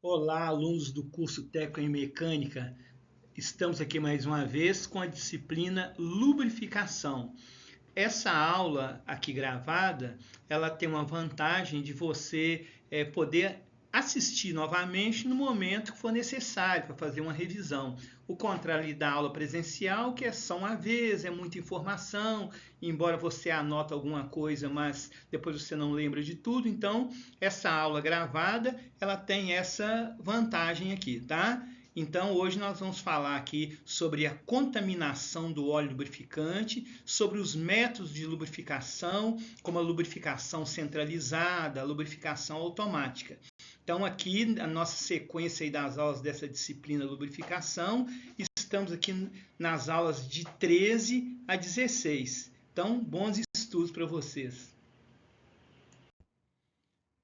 Olá, alunos do curso Técnico em Mecânica. Estamos aqui mais uma vez com a disciplina Lubrificação. Essa aula aqui gravada, ela tem uma vantagem de você poder assistir novamente no momento que for necessário para fazer uma revisão. O contrário da aula presencial, que é só uma vez, é muita informação, embora você anote alguma coisa, mas depois você não lembra de tudo. Então, essa aula gravada, ela tem essa vantagem aqui, tá? Então, hoje nós vamos falar aqui sobre a contaminação do óleo lubrificante, sobre os métodos de lubrificação, como a lubrificação centralizada, a lubrificação automática. Então, aqui, a nossa sequência aí das aulas dessa disciplina lubrificação, estamos aqui nas aulas de 13 a 16. Então, bons estudos para vocês.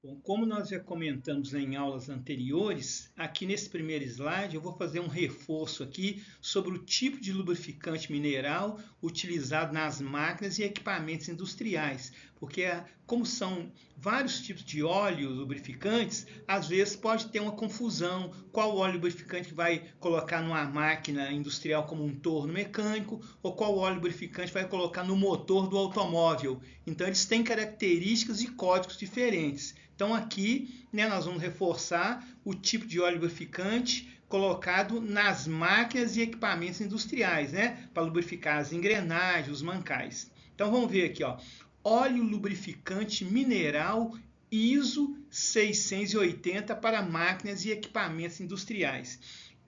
Bom, como nós já comentamos em aulas anteriores, aqui nesse primeiro slide eu vou fazer um reforço aqui sobre o tipo de lubrificante mineral utilizado nas máquinas e equipamentos industriais, porque como são vários tipos de óleo lubrificantes, às vezes pode ter uma confusão, qual óleo lubrificante vai colocar numa máquina industrial como um torno mecânico, ou qual óleo lubrificante vai colocar no motor do automóvel. Então eles têm características e códigos diferentes. Então aqui, nós vamos reforçar o tipo de óleo lubrificante colocado nas máquinas e equipamentos industriais, para lubrificar as engrenagens, os mancais. Então vamos ver aqui, óleo lubrificante mineral ISO 680 para máquinas e equipamentos industriais.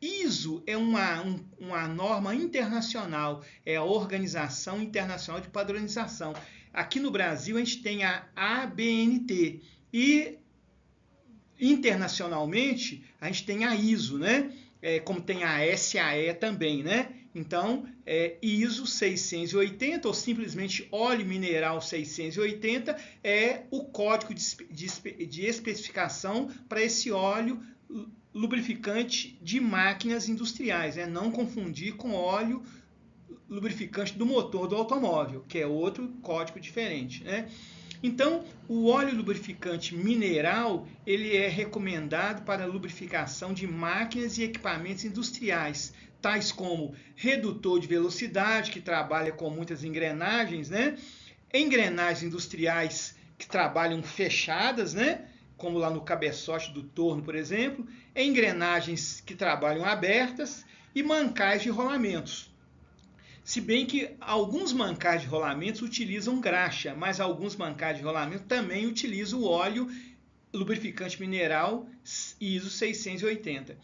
ISO é uma norma internacional, é a Organização Internacional de Padronização. Aqui no Brasil a gente tem a ABNT. E internacionalmente a gente tem a ISO, como tem a SAE também, Então, ISO 680 ou simplesmente óleo mineral 680 é o código de especificação para esse óleo lubrificante de máquinas industriais, Não confundir com óleo lubrificante do motor do automóvel, que é outro código diferente, Então, o óleo lubrificante mineral, ele é recomendado para a lubrificação de máquinas e equipamentos industriais, tais como redutor de velocidade, que trabalha com muitas engrenagens, engrenagens industriais que trabalham fechadas, como lá no cabeçote do torno, por exemplo, engrenagens que trabalham abertas e mancais de rolamentos. Se bem que alguns mancais de rolamentos utilizam graxa, mas alguns mancais de rolamento também utilizam o óleo lubrificante mineral ISO 680.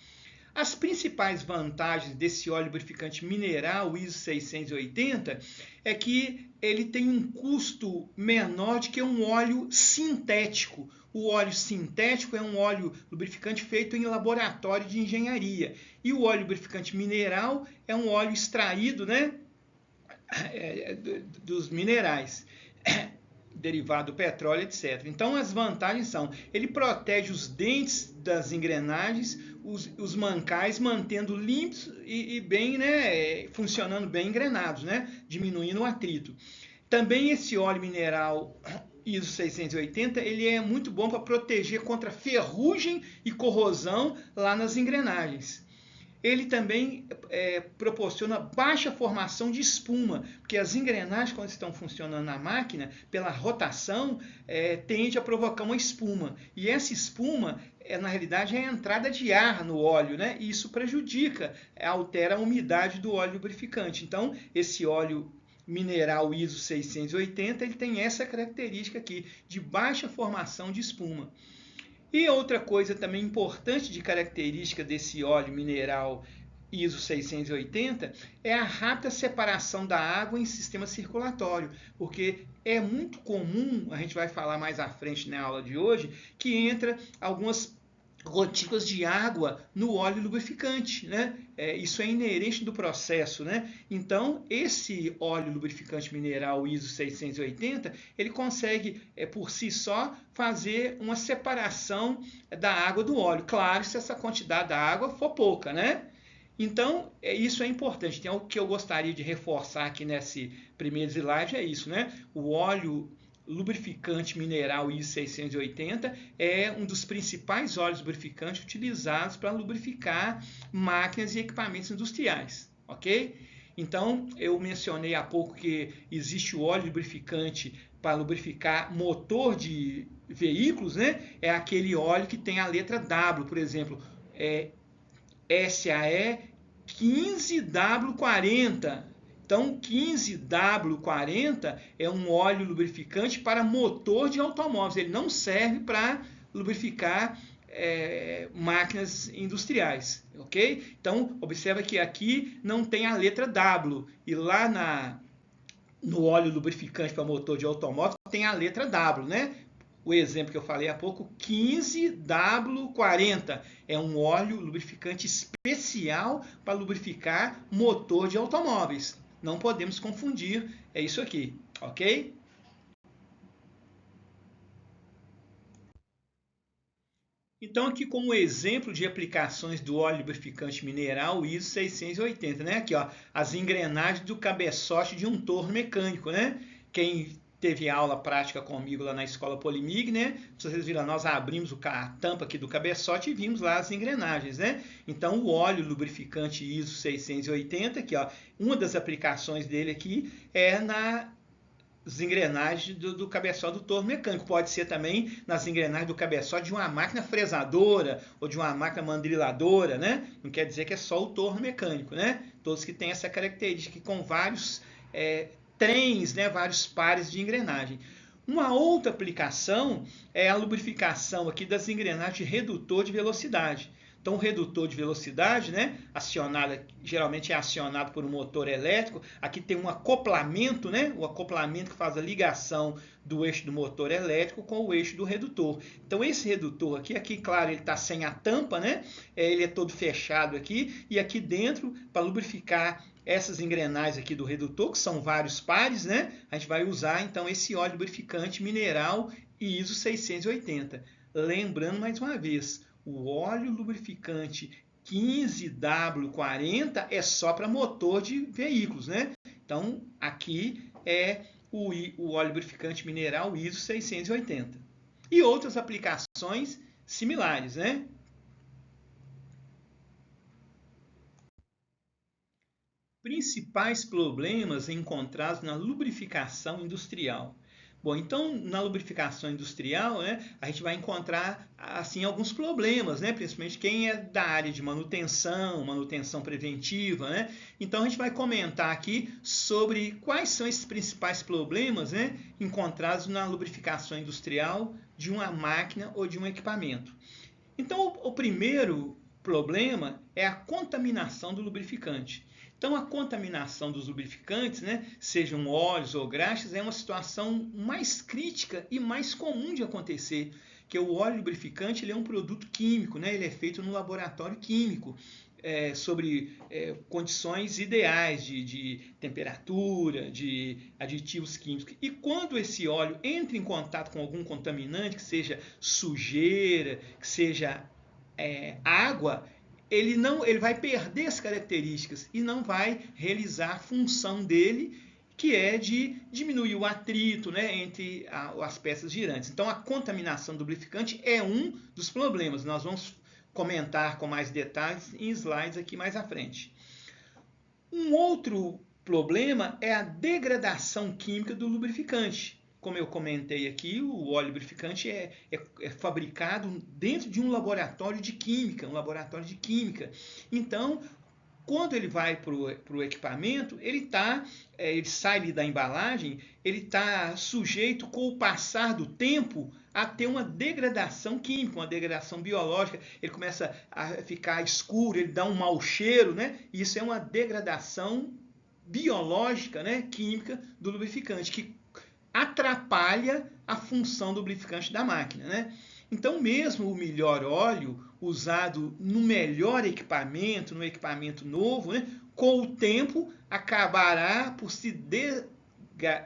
As principais vantagens desse óleo lubrificante mineral ISO 680 é que ele tem um custo menor do que um óleo sintético. O óleo sintético é um óleo lubrificante feito em laboratório de engenharia. E o óleo lubrificante mineral é um óleo extraído, dos minerais, derivado do petróleo, etc. Então, as vantagens são: ele protege os dentes das engrenagens, os mancais, mantendo limpos e bem, funcionando bem engrenados, diminuindo o atrito. Também esse óleo mineral ISO 680, ele é muito bom para proteger contra ferrugem e corrosão lá nas engrenagens. Ele também proporciona baixa formação de espuma, porque as engrenagens, quando estão funcionando na máquina, pela rotação, tende a provocar uma espuma. E essa espuma, na realidade, é a entrada de ar no óleo, e isso prejudica, altera a umidade do óleo lubrificante. Então, esse óleo mineral ISO 680, ele tem essa característica aqui, de baixa formação de espuma. E outra coisa também importante de característica desse óleo mineral ISO 680 é a rápida separação da água em sistema circulatório, porque é muito comum, a gente vai falar mais à frente na aula de hoje, que entra algumas gotículas de água no óleo lubrificante, isso é inerente do processo, Então, esse óleo lubrificante mineral ISO 680, ele consegue, por si só, fazer uma separação da água do óleo. Claro, se essa quantidade da água for pouca, Então, isso é importante. Então, o que eu gostaria de reforçar aqui nesse primeiro slide é isso, O óleo lubrificante mineral ISO 680 é um dos principais óleos lubrificantes utilizados para lubrificar máquinas e equipamentos industriais, ok? Então, eu mencionei há pouco que existe o óleo lubrificante para lubrificar motor de veículos, né? É aquele óleo que tem a letra W, por exemplo, SAE 15W40. Então, 15W40 é um óleo lubrificante para motor de automóveis. Ele não serve para lubrificar máquinas industriais, ok? Então, observa que aqui não tem a letra W. E lá no óleo lubrificante para motor de automóvel tem a letra W, né? O exemplo que eu falei há pouco, 15W40, é um óleo lubrificante especial para lubrificar motor de automóveis. Não podemos confundir, é isso aqui, ok? Então, aqui como exemplo de aplicações do óleo lubrificante mineral ISO 680, né? Aqui, ó, as engrenagens do cabeçote de um torno mecânico, né? Quem teve aula prática comigo lá na escola Polimig, né? Vocês viram, nós abrimos a tampa aqui do cabeçote e vimos lá as engrenagens, né? Então, o óleo lubrificante ISO 680, aqui, ó, uma das aplicações dele aqui é nas engrenagens do cabeçote do torno mecânico. Pode ser também nas engrenagens do cabeçote de uma máquina fresadora ou de uma máquina mandriladora, né? Não quer dizer que é só o torno mecânico, né? Todos que têm essa característica com vários trens, né? Vários pares de engrenagem. Uma outra aplicação é a lubrificação aqui das engrenagens de redutor de velocidade. Então, o redutor de velocidade, né, geralmente é acionado por um motor elétrico. Aqui tem um acoplamento, né, o acoplamento que faz a ligação do eixo do motor elétrico com o eixo do redutor. Então, esse redutor aqui claro, ele está sem a tampa, né, ele é todo fechado aqui, e aqui dentro, para lubrificar essas engrenagens aqui do redutor, que são vários pares, né, a gente vai usar, então, esse óleo lubrificante mineral ISO 680. Lembrando, mais uma vez, o óleo lubrificante 15W40 é só para motor de veículos, né? Então, aqui é o óleo lubrificante mineral ISO 680. E outras aplicações similares, né? Principais problemas encontrados na lubrificação industrial. Bom, então na lubrificação industrial, né, a gente vai encontrar assim alguns problemas, né, principalmente quem é da área de manutenção preventiva, né? Então a gente vai comentar aqui sobre quais são esses principais problemas, né, encontrados na lubrificação industrial de uma máquina ou de um equipamento. Então o primeiro problema é a contaminação do lubrificante. Então, a contaminação dos lubrificantes, né, sejam óleos ou graxas, é uma situação mais crítica e mais comum de acontecer, que o óleo lubrificante ele é um produto químico, né, ele é feito no laboratório químico, sobre condições ideais de temperatura, de aditivos químicos. E quando esse óleo entra em contato com algum contaminante, que seja sujeira, que seja água, ele vai perder as características e não vai realizar a função dele, que é de diminuir o atrito, né, entre as peças girantes. Então, a contaminação do lubrificante é um dos problemas. Nós vamos comentar com mais detalhes em slides aqui mais à frente. Um outro problema é a degradação química do lubrificante. Como eu comentei aqui, o óleo lubrificante é fabricado dentro de um laboratório de química, Então, quando ele vai para o equipamento, ele sai da embalagem, ele está sujeito, com o passar do tempo, a ter uma degradação química, uma degradação biológica. Ele começa a ficar escuro, ele dá um mau cheiro, né? Isso é uma degradação biológica, né, química do lubrificante, que atrapalha a função do lubrificante da máquina, né? Então, mesmo o melhor óleo usado no melhor equipamento, no equipamento novo, né, com o tempo acabará por se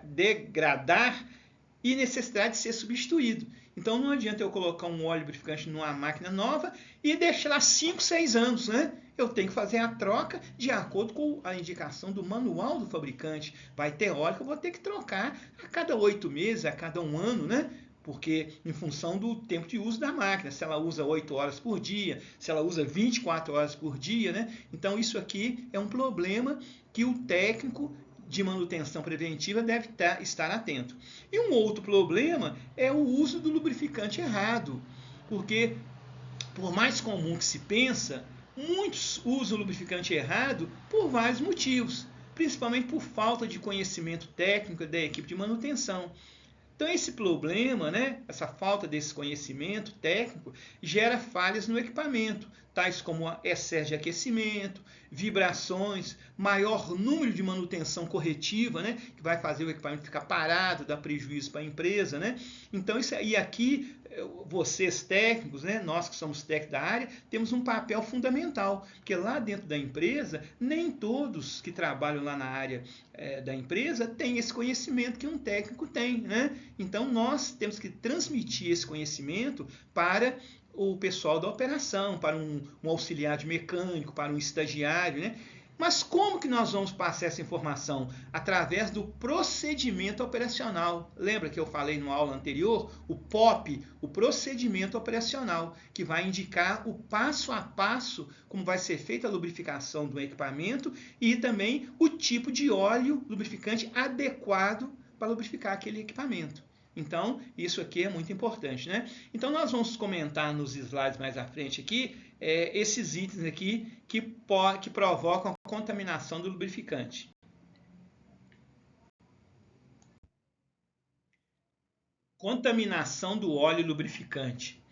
degradar e necessidade de ser substituído. Então não adianta eu colocar um óleo lubrificante numa máquina nova e deixar lá 5, 6 anos, né? Eu tenho que fazer a troca de acordo com a indicação do manual do fabricante. Vai ter óleo que eu vou ter que trocar a cada 8 meses, a cada 1 ano, né? Porque em função do tempo de uso da máquina, se ela usa 8 horas por dia, se ela usa 24 horas por dia, né? Então isso aqui é um problema que o técnico de manutenção preventiva deve estar atento. E um outro problema é o uso do lubrificante errado, porque por mais comum que se pensa, muitos usam o lubrificante errado por vários motivos, principalmente por falta de conhecimento técnico da equipe de manutenção. Então esse problema, né, essa falta desse conhecimento técnico, gera falhas no equipamento, tais como excesso de aquecimento, vibrações, maior número de manutenção corretiva, né, que vai fazer o equipamento ficar parado, dar prejuízo para a empresa, né? Então isso aí aqui, vocês técnicos, né, nós que somos técnicos da área, temos um papel fundamental, porque lá dentro da empresa, nem todos que trabalham lá na área da empresa têm esse conhecimento que um técnico tem, né? Então nós temos que transmitir esse conhecimento para o pessoal da operação, para um auxiliar de mecânico, para um estagiário, né? Mas como que nós vamos passar essa informação? Através do procedimento operacional. Lembra que eu falei na aula anterior? O POP, o procedimento operacional, que vai indicar o passo a passo como vai ser feita a lubrificação do equipamento e também o tipo de óleo lubrificante adequado para lubrificar aquele equipamento. Então, isso aqui é muito importante, né? Então, nós vamos comentar nos slides mais à frente aqui, esses itens aqui que provocam a contaminação do lubrificante. Contaminação do óleo lubrificante.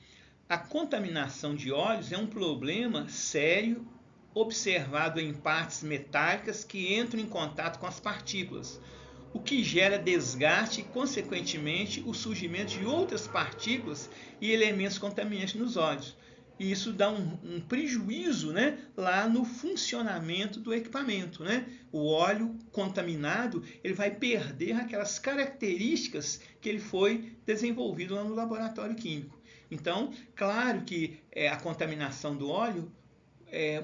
A contaminação de óleos é um problema sério observado em partes metálicas que entram em contato com as partículas, o que gera desgaste e, consequentemente, o surgimento de outras partículas e elementos contaminantes nos óleos. E isso dá um prejuízo, né, lá no funcionamento do equipamento, né? O óleo contaminado ele vai perder aquelas características que ele foi desenvolvido lá no laboratório químico. Então, claro que a contaminação do óleo,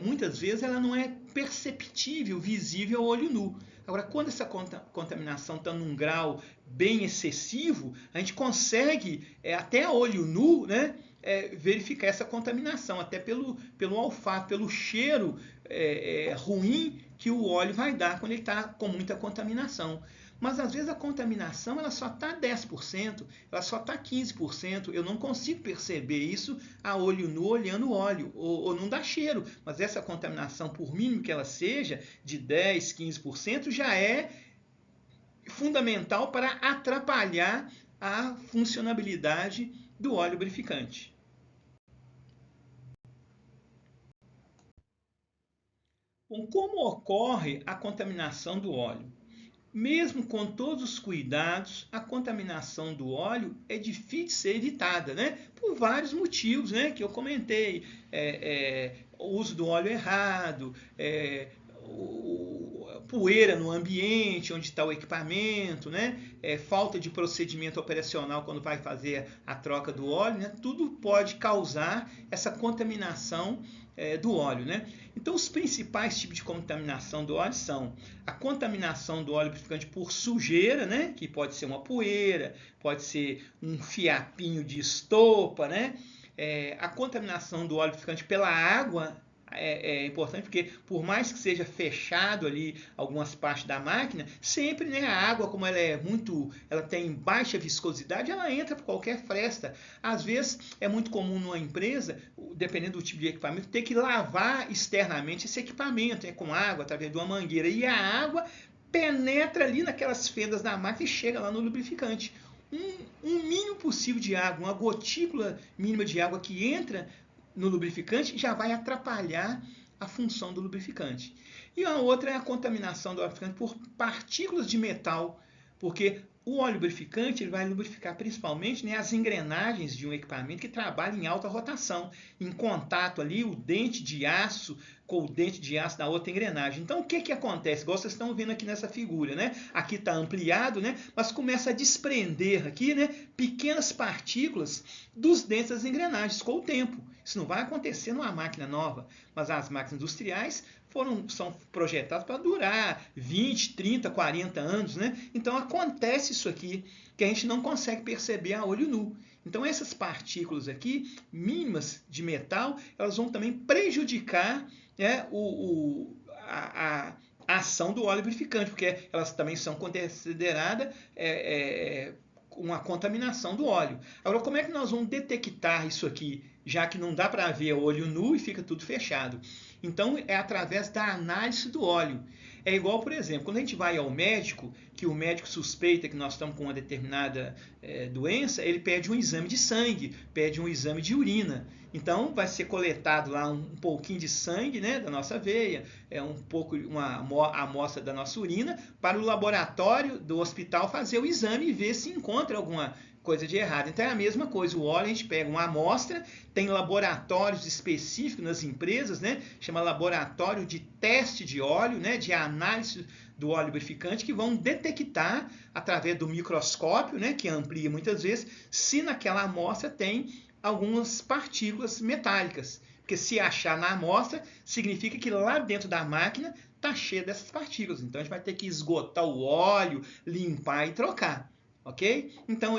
muitas vezes, ela não é perceptível, visível ao olho nu. Agora, quando essa contaminação está num grau bem excessivo, a gente consegue, até a olho nu, né, verificar essa contaminação, até pelo olfato, pelo cheiro ruim que o óleo vai dar quando ele está com muita contaminação. Mas às vezes a contaminação ela só está 10%, ela só está 15%. Eu não consigo perceber isso a olho nu olhando o óleo, ou não dá cheiro. Mas essa contaminação, por mínimo que ela seja, de 10%, 15%, já é fundamental para atrapalhar a funcionabilidade do óleo lubrificante. Bom, como ocorre a contaminação do óleo? Mesmo com todos os cuidados, a contaminação do óleo é difícil de ser evitada, né? Por vários motivos, né? Que eu comentei. O uso do óleo errado, poeira no ambiente onde está o equipamento, né? Falta de procedimento operacional quando vai fazer a troca do óleo, né? Tudo pode causar essa contaminação do óleo, né? Então, os principais tipos de contaminação do óleo são a contaminação do óleo lubrificante por sujeira, né? Que pode ser uma poeira, pode ser um fiapinho de estopa, né? A contaminação do óleo lubrificante pela água é importante, porque por mais que seja fechado ali algumas partes da máquina, sempre, né, a água, como ela tem baixa viscosidade, ela entra por qualquer fresta. Às vezes é muito comum numa empresa, dependendo do tipo de equipamento, ter que lavar externamente esse equipamento, com água através de uma mangueira, e a água penetra ali naquelas fendas da máquina e chega lá no lubrificante. Um mínimo possível de água, uma gotícula mínima de água que entra no lubrificante já vai atrapalhar a função do lubrificante. E a outra é a contaminação do lubrificante por partículas de metal, porque o óleo lubrificante ele vai lubrificar principalmente, né, as engrenagens de um equipamento que trabalha em alta rotação, em contato ali o dente de aço com o dente de aço da outra engrenagem. Então, o que acontece? Igual vocês estão vendo aqui nessa figura, né? Aqui está ampliado, né? Mas começa a desprender aqui, né, pequenas partículas dos dentes das engrenagens com o tempo. Isso não vai acontecer numa máquina nova, mas as máquinas industriais são projetadas para durar 20, 30, 40 anos, né? Então acontece isso aqui, que a gente não consegue perceber a olho nu. Então essas partículas aqui, mínimas de metal, elas vão também prejudicar, né, a ação do óleo lubrificante, porque elas também são consideradas uma contaminação do óleo. Agora, como é que nós vamos detectar isso aqui, já que não dá para ver a olho nu e fica tudo fechado? Então, é através da análise do óleo. É igual, por exemplo, quando a gente vai ao médico, que o médico suspeita que nós estamos com uma determinada doença, ele pede um exame de sangue, pede um exame de urina. Então, vai ser coletado lá um pouquinho de sangue, né, da nossa veia, uma amostra da nossa urina, para o laboratório do hospital fazer o exame e ver se encontra alguma coisa de errado. Então é a mesma coisa, o óleo a gente pega uma amostra, tem laboratórios específicos nas empresas, né? Chama laboratório de teste de óleo, né? De análise do óleo lubrificante, que vão detectar através do microscópio, né? Que amplia muitas vezes, se naquela amostra tem algumas partículas metálicas. Porque se achar na amostra, significa que lá dentro da máquina está cheio dessas partículas. Então a gente vai ter que esgotar o óleo, limpar e trocar. Ok? Então,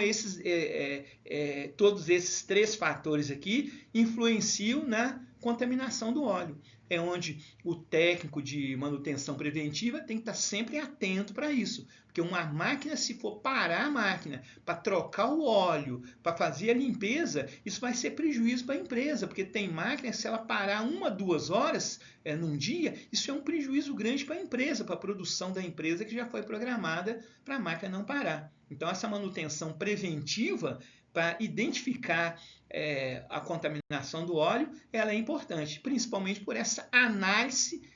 todos esses três fatores aqui influenciam na contaminação do óleo. É onde o técnico de manutenção preventiva tem que estar sempre atento para isso. Porque uma máquina, se for parar a máquina para trocar o óleo, para fazer a limpeza, isso vai ser prejuízo para a empresa. Porque tem máquina, se ela parar 1, 2 horas num dia, isso é um prejuízo grande para a empresa, para a produção da empresa que já foi programada para a máquina não parar. Então, essa manutenção preventiva para identificar a contaminação do óleo, ela é importante, principalmente por essa análise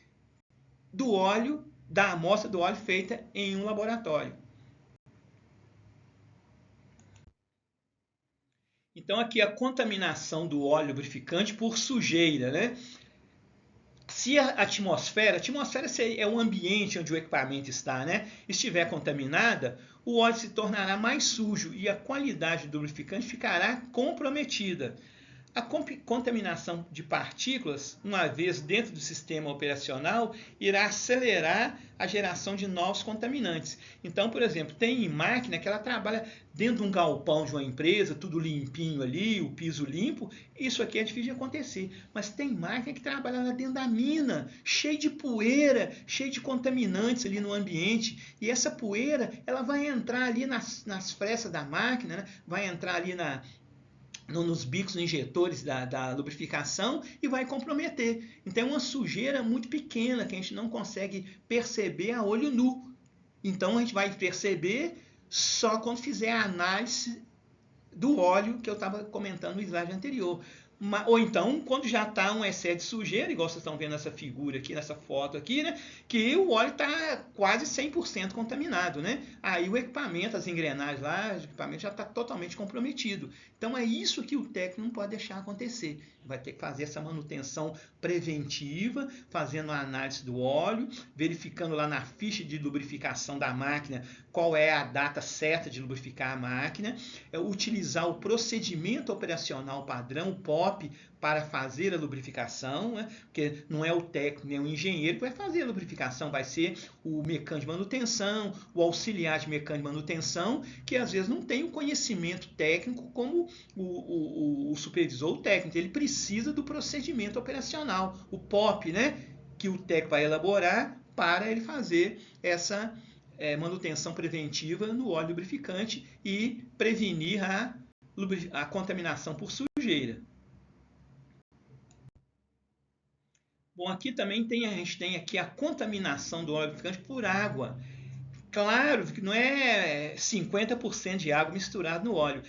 do óleo, da amostra do óleo feita em um laboratório. Então, aqui a contaminação do óleo lubrificante por sujeira, né? Se a atmosfera é o ambiente onde o equipamento está, né? Estiver contaminada, o óleo se tornará mais sujo e a qualidade do lubrificante ficará comprometida. A contaminação de partículas, uma vez dentro do sistema operacional, irá acelerar a geração de novos contaminantes. Então, por exemplo, tem máquina que ela trabalha dentro de um galpão de uma empresa, tudo limpinho ali, o piso limpo. Isso aqui é difícil de acontecer. Mas tem máquina que trabalha lá dentro da mina, cheio de poeira, cheio de contaminantes ali no ambiente. E essa poeira, ela vai entrar ali nas frestas da máquina, né? Vai entrar ali nos bicos injetores da lubrificação e vai comprometer. Então é uma sujeira muito pequena que a gente não consegue perceber a olho nu. Então a gente vai perceber só quando fizer a análise do óleo que eu estava comentando no slide anterior. Ou então, quando já está um excesso de sujeira, igual vocês estão vendo nessa figura aqui, nessa foto aqui, né? Que o óleo está quase 100% contaminado, né? Aí o equipamento, as engrenagens lá, o equipamento já está totalmente comprometido. Então é isso que o técnico não pode deixar acontecer. Vai ter que fazer essa manutenção preventiva, fazendo a análise do óleo, verificando lá na ficha de lubrificação da máquina qual é a data certa de lubrificar a máquina, utilizar o procedimento operacional padrão, o POP, para fazer a lubrificação, né? Porque não é o técnico nem o engenheiro que vai fazer a lubrificação, vai ser o mecânico de manutenção, o auxiliar de mecânico de manutenção, que às vezes não tem o conhecimento técnico como o supervisor, o técnico. Ele precisa do procedimento operacional, o POP, né? Que o técnico vai elaborar para ele fazer essa manutenção preventiva no óleo lubrificante e prevenir a contaminação por sujeira. Bom, aqui também a gente tem aqui a contaminação do óleo lubrificante por água. Claro que não é 50% de água misturada no óleo.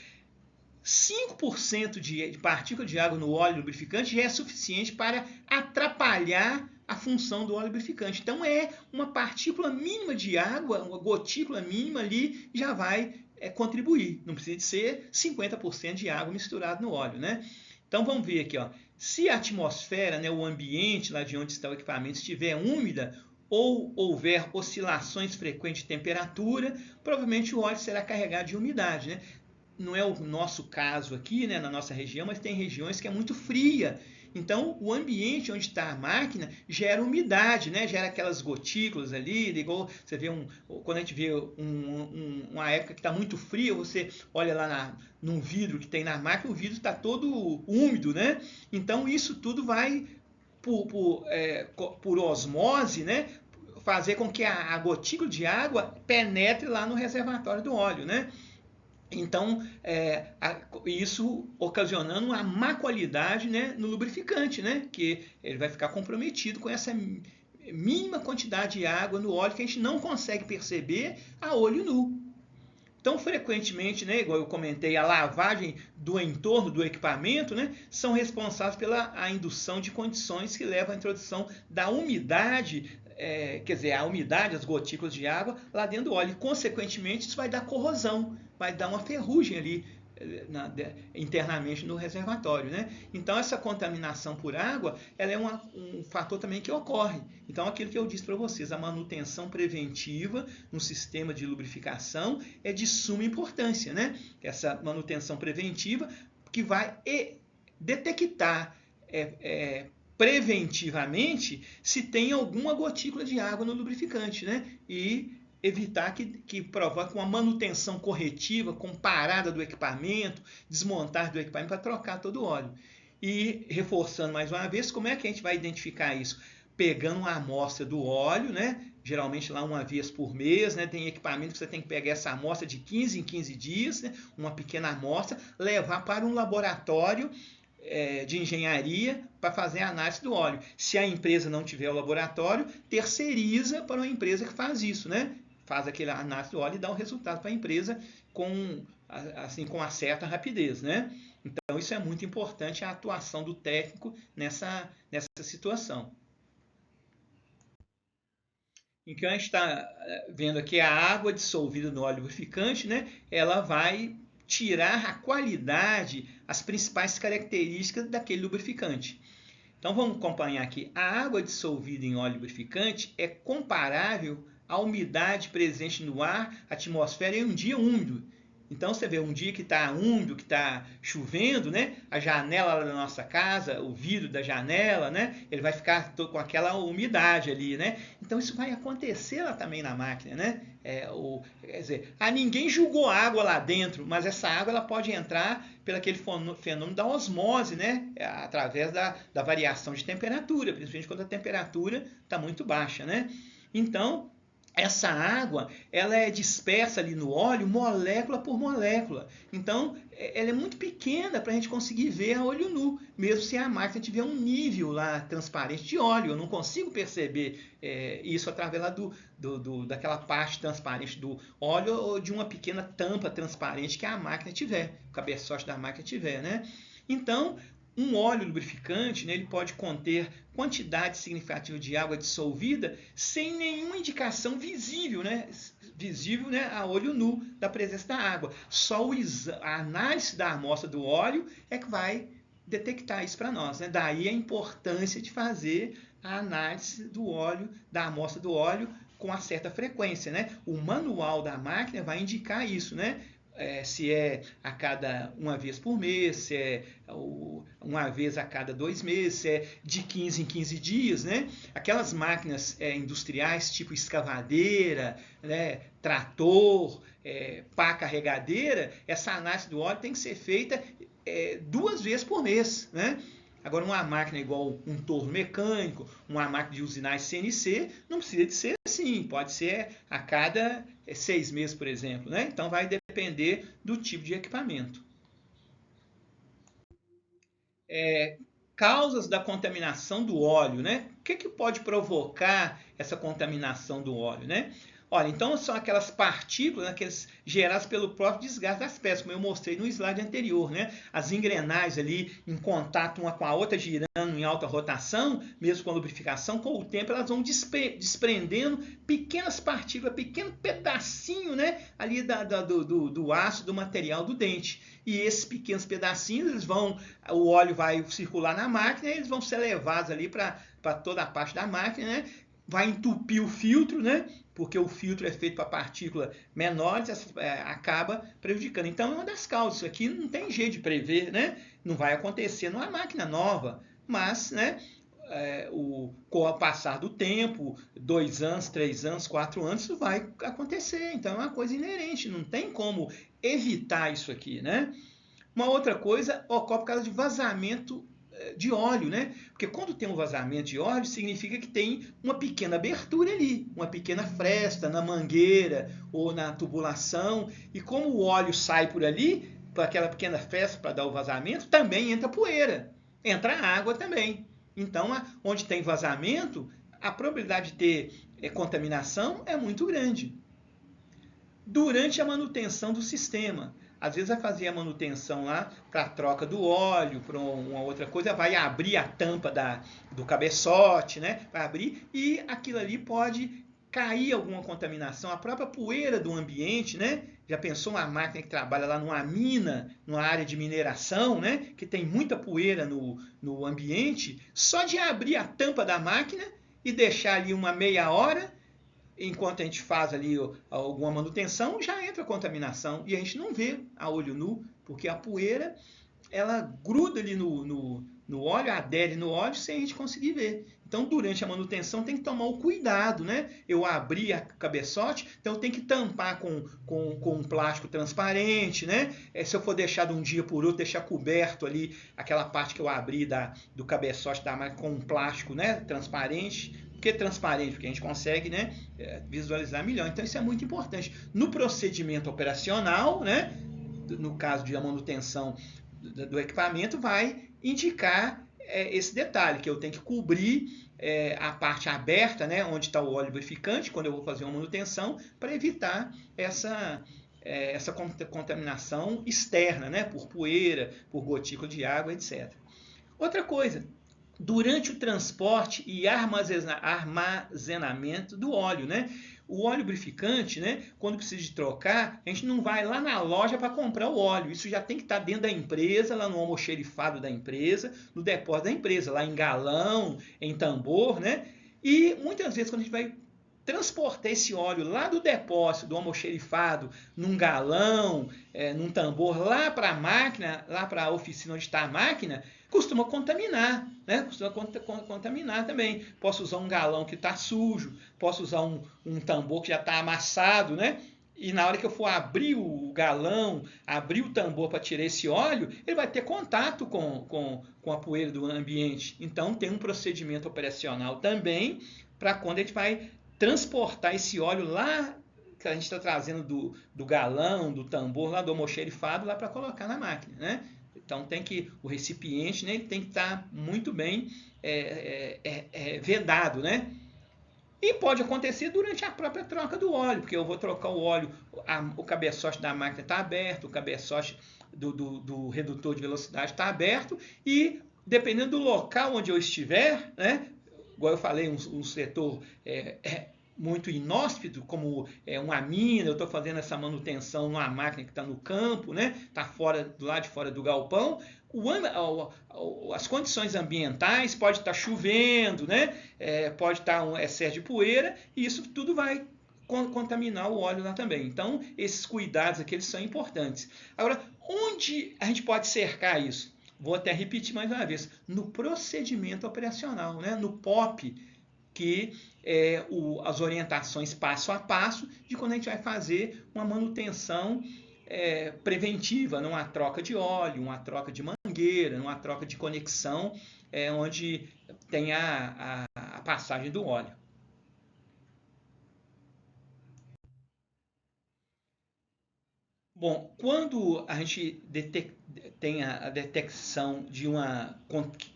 5% de partícula de água no óleo lubrificante já é suficiente para atrapalhar a função do óleo lubrificante. Então é uma partícula mínima de água, uma gotícula mínima ali já vai contribuir. Não precisa de ser 50% de água misturada no óleo, né? Então vamos ver aqui, ó. Se a atmosfera, né, o ambiente lá de onde está o equipamento estiver úmida ou houver oscilações frequentes de temperatura, provavelmente o óleo será carregado de umidade, né? Não é o nosso caso aqui, né, na nossa região, mas tem regiões que é muito fria. Então, o ambiente onde está a máquina gera umidade, né? Gera aquelas gotículas ali, igual você vê quando a gente vê uma época que está muito fria, você olha lá num vidro que tem na máquina, o vidro está todo úmido, né? Então, isso tudo vai por osmose, né? Fazer com que a gotícula de água penetre lá no reservatório do óleo, né? Então, isso ocasionando uma má qualidade, né, no lubrificante, né, que ele vai ficar comprometido com essa mínima quantidade de água no óleo que a gente não consegue perceber a olho nu. Então, frequentemente, né, igual eu comentei, a lavagem do entorno do equipamento, né, são responsáveis pela indução de condições que levam à introdução da umidade, quer dizer, a umidade, as gotículas de água lá dentro do óleo. E, consequentemente, isso vai dar corrosão, vai dar uma ferrugem ali internamente no reservatório, né? Então essa contaminação por água, ela é um fator também que ocorre. Então aquilo que eu disse para vocês, a manutenção preventiva no sistema de lubrificação é de suma importância, né? Essa manutenção preventiva que vai detectar preventivamente se tem alguma gotícula de água no lubrificante, né? E evitar que provoque uma manutenção corretiva, com parada do equipamento, desmontar do equipamento para trocar todo o óleo. E reforçando mais uma vez, como é que a gente vai identificar isso? Pegando uma amostra do óleo, né? Geralmente lá uma vez por mês, né? Tem equipamento que você tem que pegar essa amostra de 15 em 15 dias, né? Uma pequena amostra, levar para um laboratório de engenharia para fazer a análise do óleo. Se a empresa não tiver o laboratório, terceiriza para uma empresa que faz isso, né? Faz aquela análise do óleo e dá o resultado para a empresa com uma certa rapidez, né? Então isso é muito importante, a atuação do técnico nessa situação. Então a gente está vendo aqui a água dissolvida no óleo lubrificante, né? Ela vai tirar a qualidade, as principais características daquele lubrificante. Então vamos acompanhar aqui. A água dissolvida em óleo lubrificante é comparável à umidade presente no ar, atmosfera em um dia úmido. Então você vê um dia que está úmido, que está chovendo, né? A janela da nossa casa, o vidro da janela, né? Ele vai ficar com aquela umidade ali, né? Então isso vai acontecer lá também na máquina, né? Quer dizer, ninguém jogou água lá dentro, mas essa água ela pode entrar pelo aquele fenômeno da osmose, né? Através da variação de temperatura, principalmente quando a temperatura está muito baixa, né? Então essa água ela é dispersa ali no óleo molécula por molécula. Então ela é muito pequena para a gente conseguir ver a olho nu, mesmo se a máquina tiver um nível lá transparente de óleo. Eu não consigo perceber isso através lá daquela parte transparente do óleo ou de uma pequena tampa transparente que a máquina tiver, o cabeçote da máquina tiver, né? Então um óleo lubrificante, né, ele pode conter quantidade significativa de água dissolvida sem nenhuma indicação visível, né, a olho nu da presença da água. Só a análise da amostra do óleo é que vai detectar isso para nós, né? Daí a importância de fazer a análise do óleo, da amostra do óleo com uma certa frequência, né? O manual da máquina vai indicar isso, né? Se é a cada uma vez por mês, se é uma vez a cada 2 meses, se é de 15 em 15 dias, né? Aquelas máquinas industriais tipo escavadeira, né? Trator, pá carregadeira, essa análise do óleo tem que ser feita 2 vezes por mês, né? Agora, uma máquina igual um torno mecânico, uma máquina de usinagem CNC, não precisa de ser assim, pode ser a cada 6 meses, por exemplo, né? Então vai depender do tipo de equipamento. Causas da contaminação do óleo, né? O que pode provocar essa contaminação do óleo, né? Olha, então são aquelas partículas, né, geradas pelo próprio desgaste das peças, como eu mostrei no slide anterior, né? As engrenagens ali em contato uma com a outra, girando em alta rotação, mesmo com a lubrificação, com o tempo elas vão desprendendo pequenas partículas, pequeno pedacinho, né, ali do aço, do material do dente. E esses pequenos pedacinhos, o óleo vai circular na máquina e eles vão ser levados ali para toda a parte da máquina, né? Vai entupir o filtro, né? Porque o filtro é feito para partículas menores, acaba prejudicando. Então é uma das causas. Isso aqui não tem jeito de prever, né? Não vai acontecer numa máquina nova, mas, né, com o passar do tempo, 2 anos, 3 anos, 4 anos, isso vai acontecer. Então é uma coisa inerente, não tem como evitar isso aqui, né? Uma outra coisa ocorre por causa de vazamento de óleo, né? Porque quando tem um vazamento de óleo, significa que tem uma pequena abertura ali, uma pequena fresta na mangueira ou na tubulação. E como o óleo sai por ali, por aquela pequena fresta para dar o vazamento, também entra poeira, entra água também. Então, onde tem vazamento, a probabilidade de ter contaminação é muito grande. Durante a manutenção do sistema, às vezes vai fazer a manutenção lá para a troca do óleo, para uma outra coisa, vai abrir a tampa do cabeçote, né? Vai abrir e aquilo ali pode cair alguma contaminação, a própria poeira do ambiente, né? Já pensou uma máquina que trabalha lá numa mina, numa área de mineração, né? Que tem muita poeira no ambiente, só de abrir a tampa da máquina e deixar ali uma meia hora, enquanto a gente faz ali alguma manutenção, já entra a contaminação e a gente não vê a olho nu, porque a poeira ela gruda ali no óleo, adere no óleo sem a gente conseguir ver. Então, durante a manutenção, tem que tomar o cuidado, né? Eu abri a cabeçote, então eu tenho que tampar com um plástico transparente, né? Se eu for deixar de um dia por outro, deixar coberto ali aquela parte que eu abri do cabeçote da máquina com um plástico, né, transparente. Por que transparente? Porque a gente consegue, né, visualizar melhor. Então, isso é muito importante. No procedimento operacional, né, no caso de manutenção do equipamento, vai indicar esse detalhe, que eu tenho que cobrir a parte aberta, né, onde está o óleo lubrificante, quando eu vou fazer uma manutenção, para evitar essa contaminação externa, né, por poeira, por gotícula de água, etc. Outra coisa, durante o transporte e armazenamento do óleo, né? O óleo lubrificante, né, quando precisa de trocar, a gente não vai lá na loja para comprar o óleo. Isso já tem que estar dentro da empresa, lá no almoxerifado da empresa, no depósito da empresa, lá em galão, em tambor, né? E muitas vezes quando a gente vai transportar esse óleo lá do depósito, do almoxerifado, num galão, num tambor, lá para a máquina, lá para a oficina onde está a máquina, costuma contaminar, né? Costuma contaminar também. Posso usar um galão que está sujo, posso usar um tambor que já está amassado, né? E na hora que eu for abrir o galão, abrir o tambor para tirar esse óleo, ele vai ter contato com a poeira do ambiente. Então tem um procedimento operacional também para quando a gente vai transportar esse óleo lá que a gente está trazendo do galão, do tambor, lá do almoxerifado, lá para colocar na máquina, né? Então tem que o recipiente, né, ele tem que estar muito bem vedado, né? E pode acontecer durante a própria troca do óleo, porque eu vou trocar o óleo, o cabeçote da máquina está aberto, o cabeçote do redutor de velocidade está aberto e dependendo do local onde eu estiver, né? Igual eu falei, um setor muito inóspito, como uma mina, eu estou fazendo essa manutenção numa máquina que está no campo, né? Está do lado de fora do galpão. As condições ambientais, pode estar chovendo, né? Pode estar um excesso de poeira, e isso tudo vai contaminar o óleo lá também. Então, esses cuidados aqui eles são importantes. Agora, onde a gente pode cercar isso? Vou até repetir mais uma vez, no procedimento operacional, né? No POP, que as orientações passo a passo de quando a gente vai fazer uma manutenção preventiva, numa troca de óleo, uma troca de mangueira, numa troca de conexão, onde tem a passagem do óleo. Bom, quando a gente tem a detecção de uma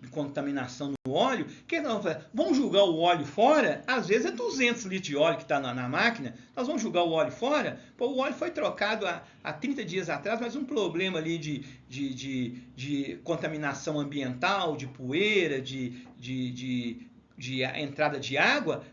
contaminação no óleo, que nós vamos jogar o óleo fora? Às vezes é 200 litros de óleo que está na máquina, nós vamos jogar o óleo fora? Pô, o óleo foi trocado há 30 dias atrás, mas um problema ali de contaminação ambiental, de poeira, de entrada de água,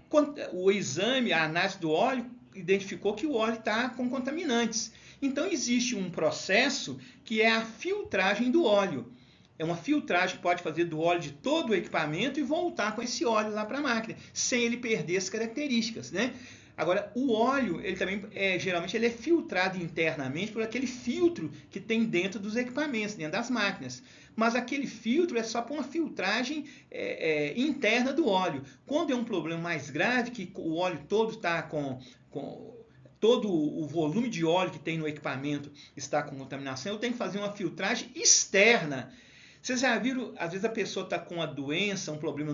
o exame, a análise do óleo identificou que o óleo está com contaminantes. Então existe um processo que é a filtragem do óleo. É uma filtragem que pode fazer do óleo de todo o equipamento e voltar com esse óleo lá para a máquina, sem ele perder as características, né? Agora, o óleo, ele também geralmente ele é filtrado internamente por aquele filtro que tem dentro dos equipamentos, dentro das máquinas. Mas aquele filtro é só para uma filtragem interna do óleo. Quando é um problema mais grave, que o óleo todo está com todo o volume de óleo que tem no equipamento está com contaminação, eu tenho que fazer uma filtragem externa. Vocês já viram, às vezes a pessoa está com uma doença, um problema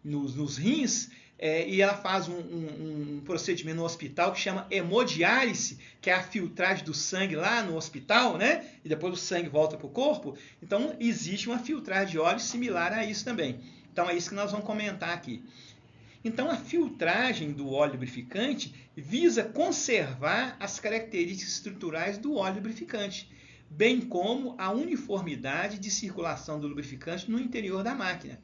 nos rins, e ela faz um procedimento no hospital que chama hemodiálise, que é a filtragem do sangue lá no hospital, né? E depois o sangue volta para o corpo. Então, existe uma filtragem de óleo similar a isso também. Então, é isso que nós vamos comentar aqui. Então, a filtragem do óleo lubrificante visa conservar as características estruturais do óleo lubrificante, bem como a uniformidade de circulação do lubrificante no interior da máquina.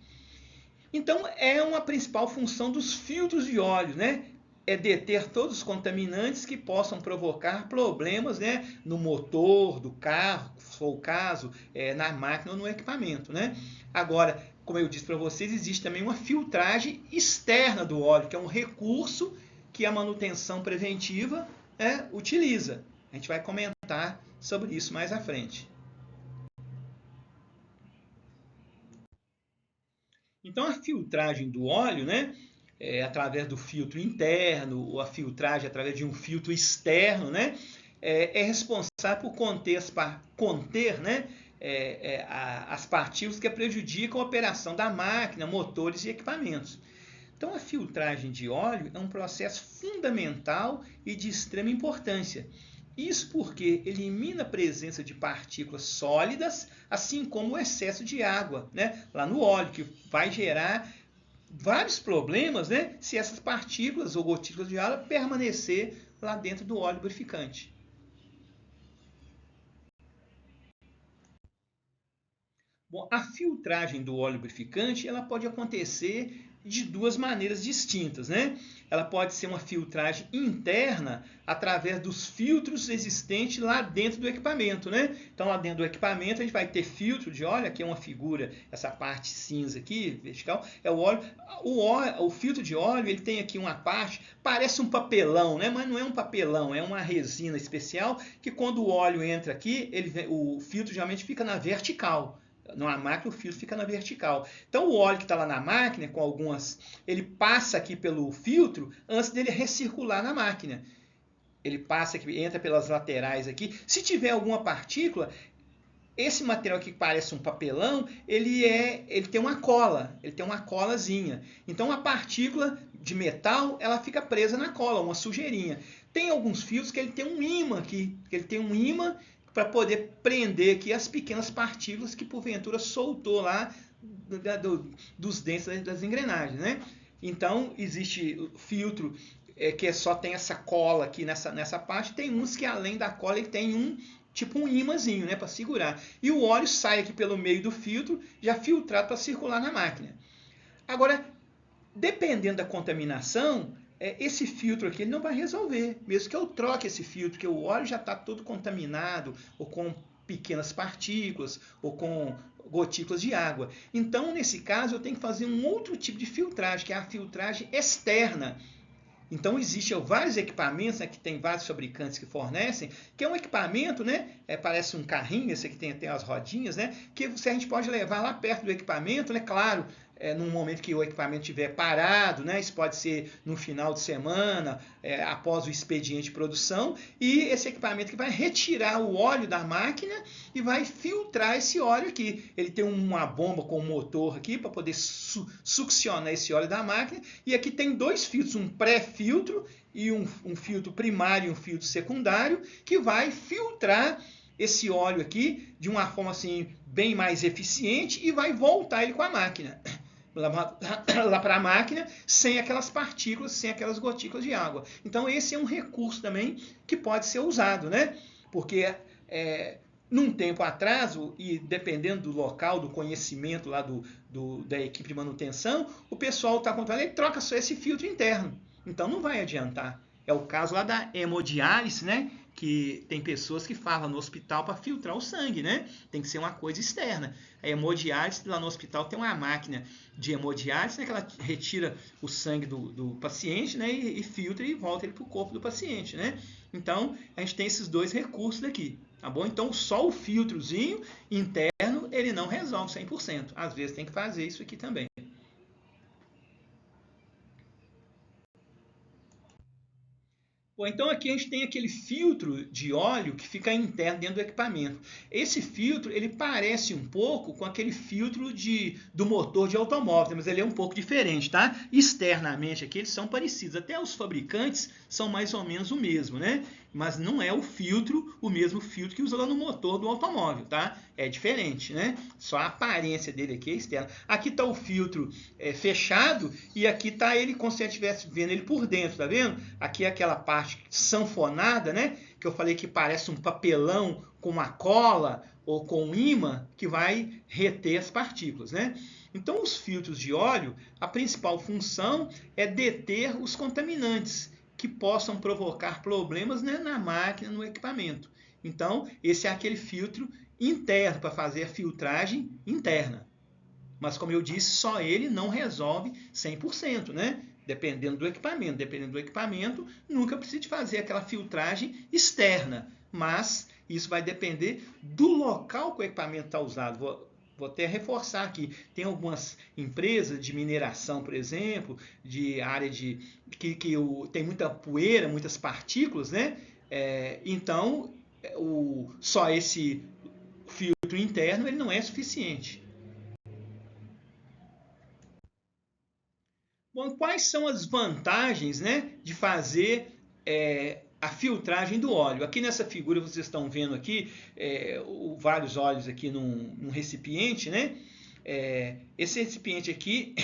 Então, é uma principal função dos filtros de óleo, né? É deter todos os contaminantes que possam provocar problemas, né, no motor do carro, se for o caso, na máquina ou no equipamento, né? Agora, como eu disse para vocês, existe também uma filtragem externa do óleo, que é um recurso que a manutenção preventiva utiliza. A gente vai comentar sobre isso mais à frente. Então, a filtragem do óleo, né, através do filtro interno, ou a filtragem através de um filtro externo, né, é responsável por conter né, as partículas que prejudicam a operação da máquina, motores e equipamentos. Então, a filtragem de óleo é um processo fundamental e de extrema importância. Isso porque elimina a presença de partículas sólidas, assim como o excesso de água, né, lá no óleo, que vai gerar vários problemas, né, se essas partículas ou gotículas de água permanecer lá dentro do óleo lubrificante. Bom, a filtragem do óleo lubrificante ela pode acontecer de duas maneiras distintas, né? Ela pode ser uma filtragem interna através dos filtros existentes lá dentro do equipamento, né? Então, lá dentro do equipamento a gente vai ter filtro de óleo, aqui é uma figura, essa parte cinza aqui, vertical, é o óleo. O filtro de óleo, ele tem aqui uma parte, parece um papelão, né? Mas não é um papelão, é uma resina especial que quando o óleo entra aqui, o filtro geralmente fica na vertical. Na máquina o filtro fica na vertical. Então o óleo que está lá na máquina, com algumas, ele passa aqui pelo filtro antes dele recircular na máquina. Ele passa aqui, entra pelas laterais aqui. Se tiver alguma partícula, esse material aqui que parece um papelão, ele tem uma cola, ele tem uma colazinha. Então a partícula de metal, ela fica presa na cola, uma sujeirinha. Tem alguns filtros que ele tem um ímã aqui, para poder prender aqui as pequenas partículas que porventura soltou lá dos dentes das engrenagens, né? Então existe filtro que só tem essa cola aqui nessa parte, tem uns que além da cola ele tem tipo um ímãzinho, né, para segurar. E o óleo sai aqui pelo meio do filtro, já filtrado para circular na máquina. Agora, dependendo da contaminação, esse filtro aqui ele não vai resolver, mesmo que eu troque esse filtro, que o óleo já está todo contaminado, ou com pequenas partículas, ou com gotículas de água. Então, nesse caso, eu tenho que fazer um outro tipo de filtragem, que é a filtragem externa. Então, existem vários equipamentos, né, que tem vários fabricantes que fornecem, que é um equipamento, né, parece um carrinho, esse aqui tem as rodinhas, né, que a gente pode levar lá perto do equipamento, né, claro, num momento que o equipamento estiver parado, né? Isso pode ser no final de semana, após o expediente de produção, e esse equipamento que vai retirar o óleo da máquina e vai filtrar esse óleo aqui. Ele tem uma bomba com um motor aqui para poder succionar esse óleo da máquina, e aqui tem dois filtros, um pré-filtro e um filtro primário e um filtro secundário, que vai filtrar esse óleo aqui de uma forma assim bem mais eficiente e vai voltar ele com a máquina lá para a máquina, sem aquelas partículas, sem aquelas gotículas de água. Então esse é um recurso também que pode ser usado, né? Porque num tempo atrás, e dependendo do local, do conhecimento lá da equipe de manutenção, o pessoal está controlando, ele troca só esse filtro interno. Então não vai adiantar. É o caso lá da hemodiálise, né? Que tem pessoas que falam no hospital para filtrar o sangue, né? Tem que ser uma coisa externa. A hemodiálise, lá no hospital tem uma máquina de hemodiálise, né, que ela retira o sangue do paciente, né, e filtra e volta ele para o corpo do paciente, né? Então, a gente tem esses dois recursos aqui, tá bom? Então, só o filtrozinho interno, ele não resolve 100%. Às vezes tem que fazer isso aqui também. Bom, então aqui a gente tem aquele filtro de óleo que fica interno dentro do equipamento. Esse filtro, ele parece um pouco com aquele filtro do motor de automóvel, mas ele é um pouco diferente, tá? Externamente aqui eles são parecidos, até os fabricantes são mais ou menos o mesmo, né? Mas não é o mesmo filtro que usa lá no motor do automóvel, tá? É diferente, né? Só a aparência dele aqui é externa. Aqui está o filtro fechado e aqui está ele como se você estivesse vendo ele por dentro, tá vendo? Aqui é aquela parte sanfonada, né? Que eu falei que parece um papelão com uma cola ou com um ímã que vai reter as partículas, né? Então, os filtros de óleo, a principal função é deter os contaminantes que possam provocar problemas, né, na máquina, no equipamento. Então, esse é aquele filtro interno para fazer a filtragem interna. Mas, como eu disse, só ele não resolve 100%, né? Dependendo do equipamento, nunca precisa de fazer aquela filtragem externa. Mas isso vai depender do local que o equipamento está usado. Vou até reforçar aqui. Tem algumas empresas de mineração, por exemplo, de área que tem muita poeira, muitas partículas, né? Então, só esse filtro interno ele não é suficiente. Bom, quais são as vantagens, né, de fazer a filtragem do óleo? Aqui nessa figura vocês estão vendo aqui vários óleos aqui num recipiente, né? Esse recipiente aqui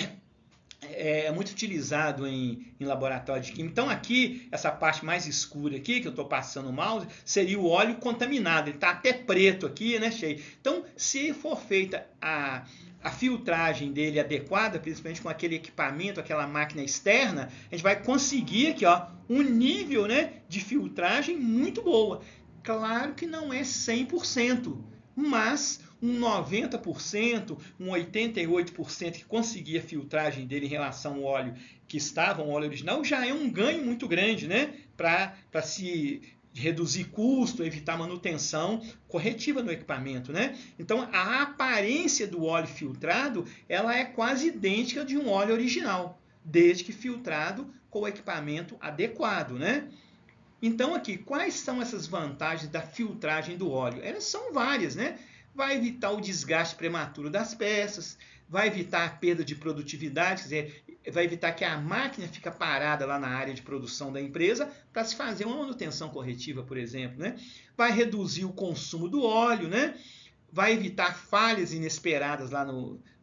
é muito utilizado em laboratório de química. Então aqui, essa parte mais escura aqui, que eu estou passando o mouse, seria o óleo contaminado. Ele está até preto aqui, né, cheio. Então, se for feita a filtragem dele adequada, principalmente com aquele equipamento, aquela máquina externa, a gente vai conseguir aqui, ó, um nível, né, de filtragem muito boa. Claro que não é 100%, mas um 90%, um 88% que conseguia a filtragem dele em relação ao óleo que estava, um óleo original, já é um ganho muito grande, né, para se reduzir custo, evitar manutenção corretiva no equipamento, né? Então, a aparência do óleo filtrado, ela é quase idêntica de um óleo original, desde que filtrado com o equipamento adequado, né? Então, aqui, quais são essas vantagens da filtragem do óleo? Elas são várias, né? Vai evitar o desgaste prematuro das peças, vai evitar a perda de produtividade, quer dizer, vai evitar que a máquina fique parada lá na área de produção da empresa para se fazer uma manutenção corretiva, por exemplo, né? Vai reduzir o consumo do óleo, né? Vai evitar falhas inesperadas lá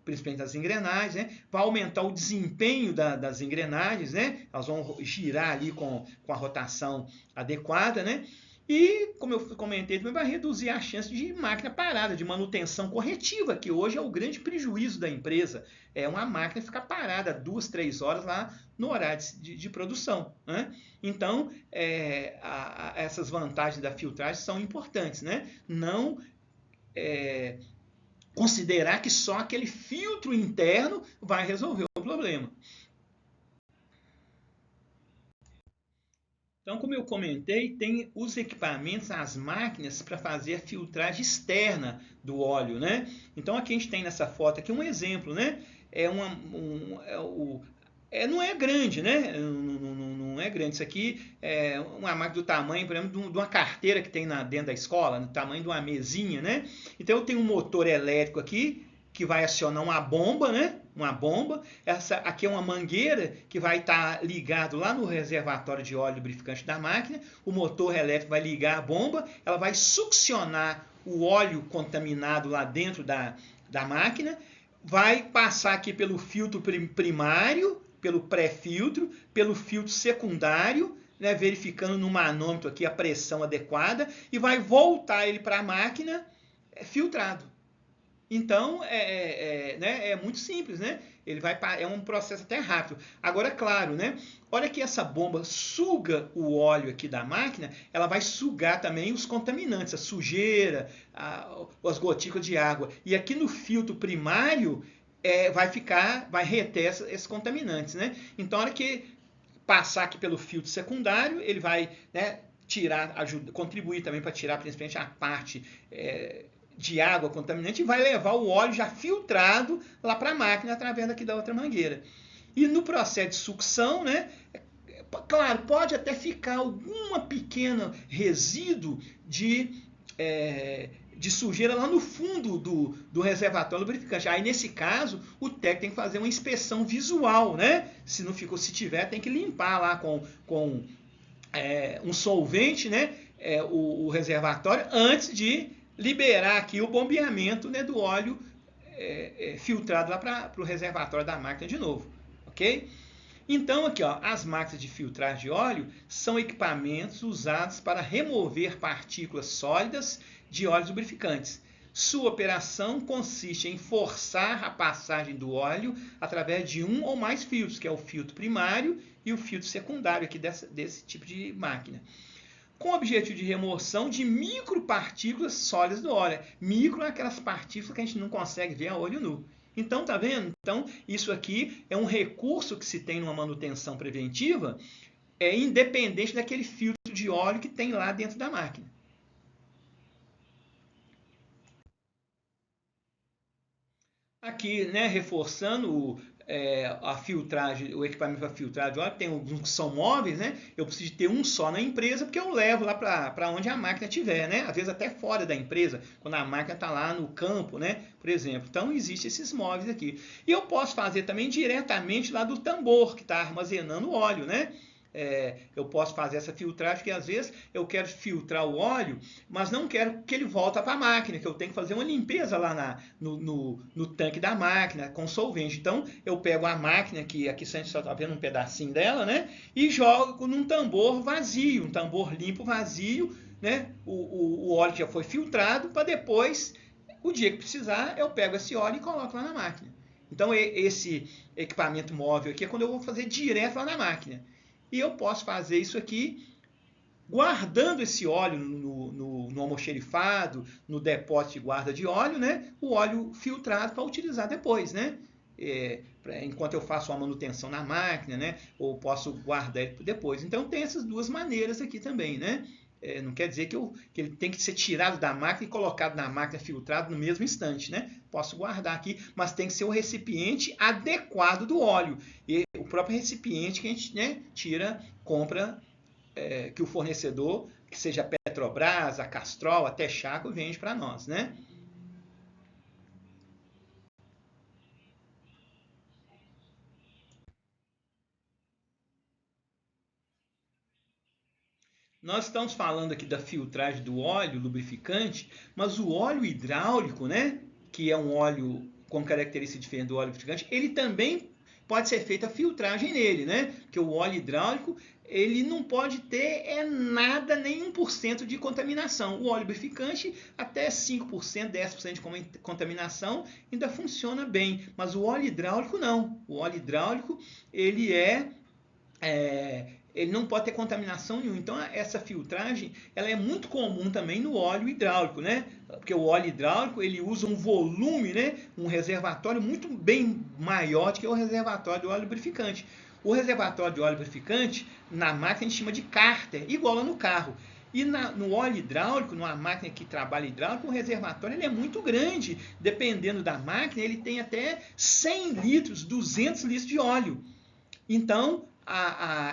principalmente das engrenagens, né? Vai aumentar o desempenho das engrenagens, né? Elas vão girar ali com a rotação adequada, né? E, como eu comentei, também vai reduzir a chance de máquina parada, de manutenção corretiva, que hoje é o grande prejuízo da empresa. É uma máquina ficar parada 2, 3 horas lá no horário de produção, né? Então, essas vantagens da filtragem são importantes, né? Não considerar que só aquele filtro interno vai resolver o problema. Então, como eu comentei, tem os equipamentos, as máquinas para fazer a filtragem externa do óleo, né? Então, aqui a gente tem nessa foto aqui um exemplo, né? não é grande, né? Não é grande. Isso aqui é uma máquina do tamanho, por exemplo, de uma carteira que tem dentro da escola, no tamanho de uma mesinha, né? Então eu tenho um motor elétrico aqui que vai acionar uma bomba, né? Uma bomba. Essa aqui é uma mangueira que vai estar ligado lá no reservatório de óleo lubrificante da máquina. O motor elétrico vai ligar a bomba, ela vai succionar o óleo contaminado lá dentro da máquina, vai passar aqui pelo filtro primário, pelo pré-filtro, pelo filtro secundário, né, verificando no manômetro aqui a pressão adequada, e vai voltar ele para a máquina filtrado. Então, né, é muito simples, né? É um processo até rápido. Agora, claro, né? Olha que essa bomba suga o óleo aqui da máquina, ela vai sugar também os contaminantes, a sujeira, as gotículas de água. E aqui no filtro primário, vai reter esses contaminantes, né? Então, a hora que passar aqui pelo filtro secundário, ele vai, né, contribuir também para tirar principalmente a parte de água contaminante e vai levar o óleo já filtrado lá para a máquina através daqui da outra mangueira. E no processo de sucção, né, claro, pode até ficar alguma pequena resíduo de sujeira lá no fundo do reservatório lubrificante. Aí, nesse caso, o técnico tem que fazer uma inspeção visual, né? Se não ficou, se tiver, tem que limpar lá com um solvente, né? O reservatório antes de liberar aqui o bombeamento, né, do óleo filtrado lá para o reservatório da máquina de novo, ok? Então, aqui, ó, as máquinas de filtragem de óleo são equipamentos usados para remover partículas sólidas de óleos lubrificantes. Sua operação consiste em forçar a passagem do óleo através de um ou mais filtros, que é o filtro primário e o filtro secundário aqui desse tipo de máquina, com o objetivo de remoção de micropartículas sólidas do óleo. Micro é aquelas partículas que a gente não consegue ver a olho nu. Então, tá vendo? Então, isso aqui é um recurso que se tem numa manutenção preventiva, independente daquele filtro de óleo que tem lá dentro da máquina. Aqui, né, reforçando a filtragem, o equipamento para filtrar de óleo, tem alguns que são móveis, né? Eu preciso ter um só na empresa, porque eu levo lá para onde a máquina estiver, né? Às vezes até fora da empresa, quando a máquina está lá no campo, né? Por exemplo. Então, existem esses móveis aqui. E eu posso fazer também diretamente lá do tambor que está armazenando o óleo, né? Eu posso fazer essa filtragem, porque às vezes eu quero filtrar o óleo, mas não quero que ele volte para a máquina, que eu tenho que fazer uma limpeza lá no tanque da máquina com solvente. Então eu pego a máquina, que aqui a gente só está vendo um pedacinho dela, né? E jogo num tambor vazio, um tambor limpo vazio, né? O óleo já foi filtrado, para depois, o dia que precisar, eu pego esse óleo e coloco lá na máquina. Então esse equipamento móvel aqui é quando eu vou fazer direto lá na máquina. E eu posso fazer isso aqui guardando esse óleo no almoxerifado, no depósito de guarda de óleo, né? O óleo filtrado para utilizar depois, né? Enquanto eu faço uma manutenção na máquina, né? Ou posso guardar ele depois. Então tem essas duas maneiras aqui também, né? Não quer dizer que ele tem que ser tirado da máquina e colocado na máquina filtrado no mesmo instante, né? Posso guardar aqui, mas tem que ser o recipiente adequado do óleo. E o próprio recipiente que a gente, né, compra, que o fornecedor, que seja a Petrobras, a Castrol, a Texaco, vende para nós, né? Nós estamos falando aqui da filtragem do óleo lubrificante, mas o óleo hidráulico, né, que é um óleo com característica diferente do óleo lubrificante, ele também pode ser feita a filtragem nele, né? Porque o óleo hidráulico, ele não pode ter nada, nem 1% de contaminação. O óleo lubrificante, até 5%, 10% de contaminação, ainda funciona bem. Mas o óleo hidráulico, não. O óleo hidráulico, ele ele não pode ter contaminação nenhuma. Então, essa filtragem, ela é muito comum também no óleo hidráulico, né? Porque o óleo hidráulico, ele usa um volume, né? Um reservatório muito bem maior do que o reservatório do óleo lubrificante. O reservatório de óleo lubrificante, na máquina, a gente chama de cárter, igual lá no carro. E no óleo hidráulico, numa máquina que trabalha hidráulico, o reservatório ele é muito grande. Dependendo da máquina, ele tem até 100 litros, 200 litros de óleo. Então,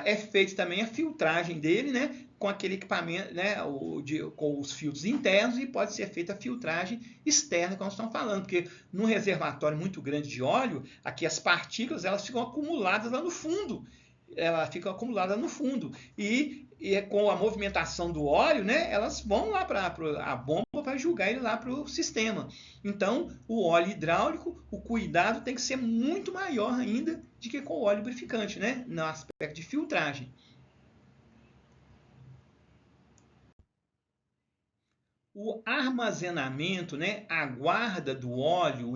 é feita também a filtragem dele, né, com aquele equipamento, né, com os filtros internos, e pode ser feita a filtragem externa, como nós estamos falando, porque num reservatório muito grande de óleo, aqui as partículas elas ficam acumuladas lá no fundo. Ela fica acumulada no fundo. E com a movimentação do óleo, né, elas vão lá para a bomba, vai jogar ele lá para o sistema. Então, o óleo hidráulico, o cuidado tem que ser muito maior ainda do que com o óleo lubrificante, né, no aspecto de filtragem. O armazenamento, né, a guarda do óleo,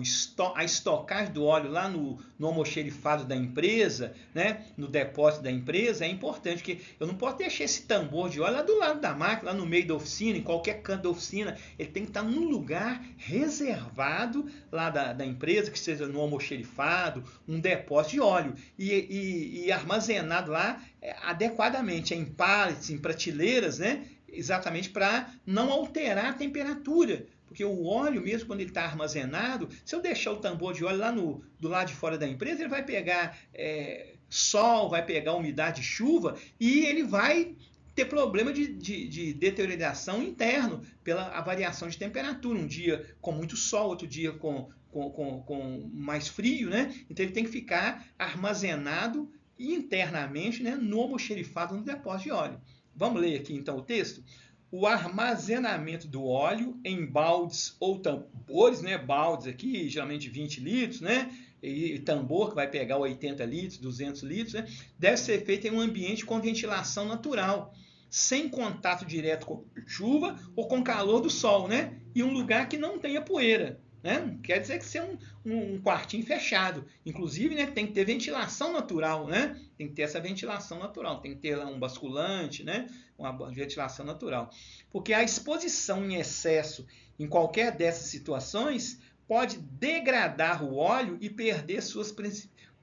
a estocagem do óleo lá no almoxerifado da empresa, né, no depósito da empresa, é importante, porque eu não posso deixar esse tambor de óleo lá do lado da máquina, lá no meio da oficina, em qualquer canto da oficina. Ele tem que estar num lugar reservado lá da empresa, que seja no almoxerifado, um depósito de óleo, e armazenado lá adequadamente, em pallets, em prateleiras, né? Exatamente para não alterar a temperatura. Porque o óleo, mesmo quando ele está armazenado, se eu deixar o tambor de óleo lá do lado de fora da empresa, ele vai pegar sol, vai pegar umidade de chuva e ele vai ter problema de deterioração interno pela variação de temperatura. Um dia com muito sol, outro dia com mais frio, né? Então ele tem que ficar armazenado internamente, né, no almoxerifado, no depósito de óleo. Vamos ler aqui então o texto? O armazenamento do óleo em baldes ou tambores, né? Baldes aqui, geralmente 20 litros, né? E tambor que vai pegar 80 litros, 200 litros, né? Deve ser feito em um ambiente com ventilação natural, sem contato direto com chuva ou com calor do sol, né? E um lugar que não tenha poeira. Né? Não quer dizer que seja um quartinho fechado. Inclusive, né, tem que ter ventilação natural. Né? Tem que ter essa ventilação natural. Tem que ter lá um basculante, né? Uma ventilação natural. Porque a exposição em excesso em qualquer dessas situações pode degradar o óleo e perder suas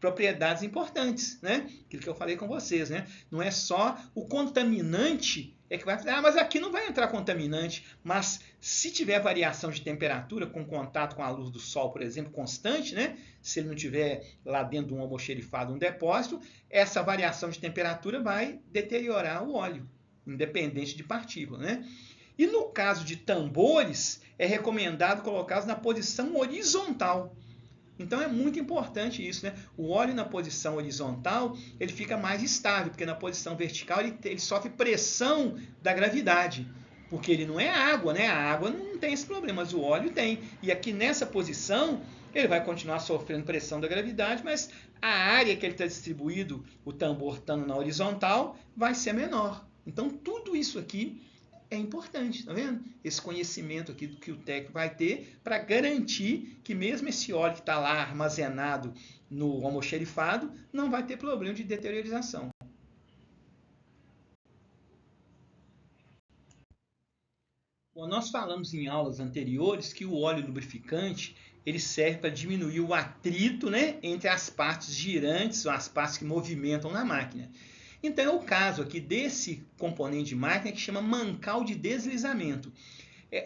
propriedades importantes. Né? Aquilo que eu falei com vocês. Né? Não é só o contaminante que vai falar, mas aqui não vai entrar contaminante. Mas se tiver variação de temperatura com contato com a luz do sol, por exemplo, constante, né? Se ele não tiver lá dentro de um almoxerifado, um depósito, essa variação de temperatura vai deteriorar o óleo, independente de partícula, né? E no caso de tambores, é recomendado colocá-los na posição horizontal. Então é muito importante isso, né? O óleo na posição horizontal, ele fica mais estável, porque na posição vertical ele sofre pressão da gravidade, porque ele não é água, né? A água não tem esse problema, mas o óleo tem. E aqui nessa posição, ele vai continuar sofrendo pressão da gravidade, mas a área que ele está distribuído, o tambor estando na horizontal, vai ser menor. Então tudo isso aqui é importante, tá vendo? Esse conhecimento aqui que o técnico vai ter para garantir que mesmo esse óleo que está lá armazenado no almoxerifado não vai ter problema de deteriorização. Bom, nós falamos em aulas anteriores que o óleo lubrificante ele serve para diminuir o atrito, né, entre as partes girantes ou as partes que movimentam na máquina. Então é o caso aqui desse componente de máquina que chama mancal de deslizamento.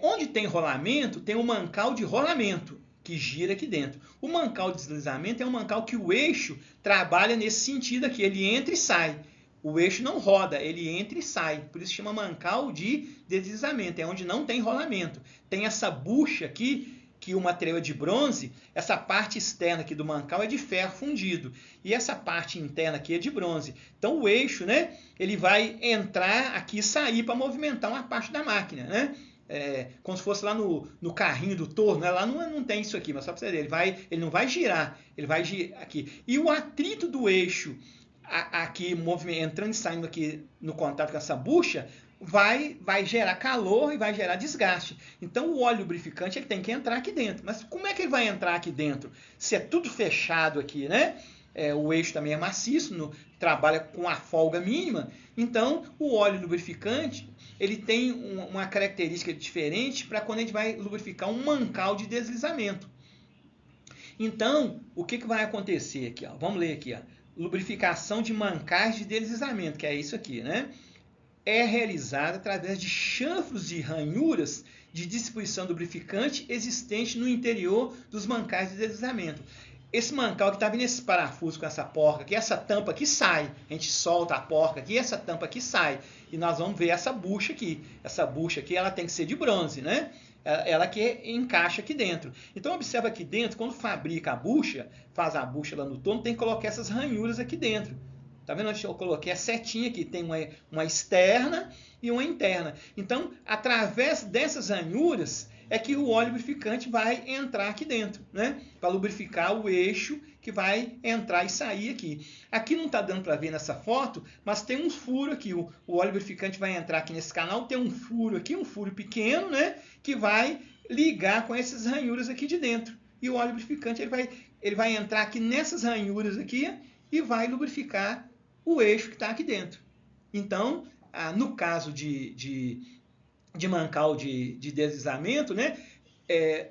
Onde tem rolamento, tem um mancal de rolamento que gira aqui dentro. O mancal de deslizamento é um mancal que o eixo trabalha nesse sentido aqui, ele entra e sai. O eixo não roda, ele entra e sai. Por isso chama mancal de deslizamento, é onde não tem rolamento. Tem essa bucha aqui, que o material é de bronze, essa parte externa aqui do mancal é de ferro fundido. E essa parte interna aqui é de bronze. Então o eixo, né, ele vai entrar aqui e sair para movimentar uma parte da máquina, né? Como se fosse lá no carrinho do torno, né? Lá não tem isso aqui, mas só para você ver, ele não vai girar, ele vai girar aqui. E o atrito do eixo aqui entrando e saindo aqui no contato com essa bucha, vai gerar calor e vai gerar desgaste. Então o óleo lubrificante ele tem que entrar aqui dentro. Mas como é que ele vai entrar aqui dentro? Se é tudo fechado aqui, né? O eixo também é maciço, trabalha com a folga mínima. Então o óleo lubrificante ele tem uma característica diferente para quando a gente vai lubrificar um mancal de deslizamento. Então, o que vai acontecer aqui? Ó? Vamos ler aqui. Ó. Lubrificação de mancais de deslizamento, que é isso aqui, né? é realizada através de chanfros de ranhuras de distribuição do lubrificante existente no interior dos mancais de deslizamento. Esse mancal que está vindo esse parafuso com essa porca aqui, essa tampa aqui sai. A gente solta a porca aqui, essa tampa aqui sai. E nós vamos ver essa bucha aqui. Essa bucha aqui, ela tem que ser de bronze, né? Ela que encaixa aqui dentro. Então observa aqui dentro, quando fabrica a bucha, faz a bucha lá no torno, tem que colocar essas ranhuras aqui dentro. Tá vendo? Eu coloquei a setinha aqui, tem uma externa e uma interna. Então, através dessas ranhuras é que o óleo lubrificante vai entrar aqui dentro, né? Para lubrificar o eixo que vai entrar e sair aqui. Aqui não está dando para ver nessa foto, mas tem um furo aqui. O óleo lubrificante vai entrar aqui nesse canal, tem um furo aqui, um furo pequeno, né? Que vai ligar com essas ranhuras aqui de dentro. E o óleo lubrificante ele vai entrar aqui nessas ranhuras aqui e vai lubrificar o eixo que está aqui dentro. Então, no caso de mancal de deslizamento, né?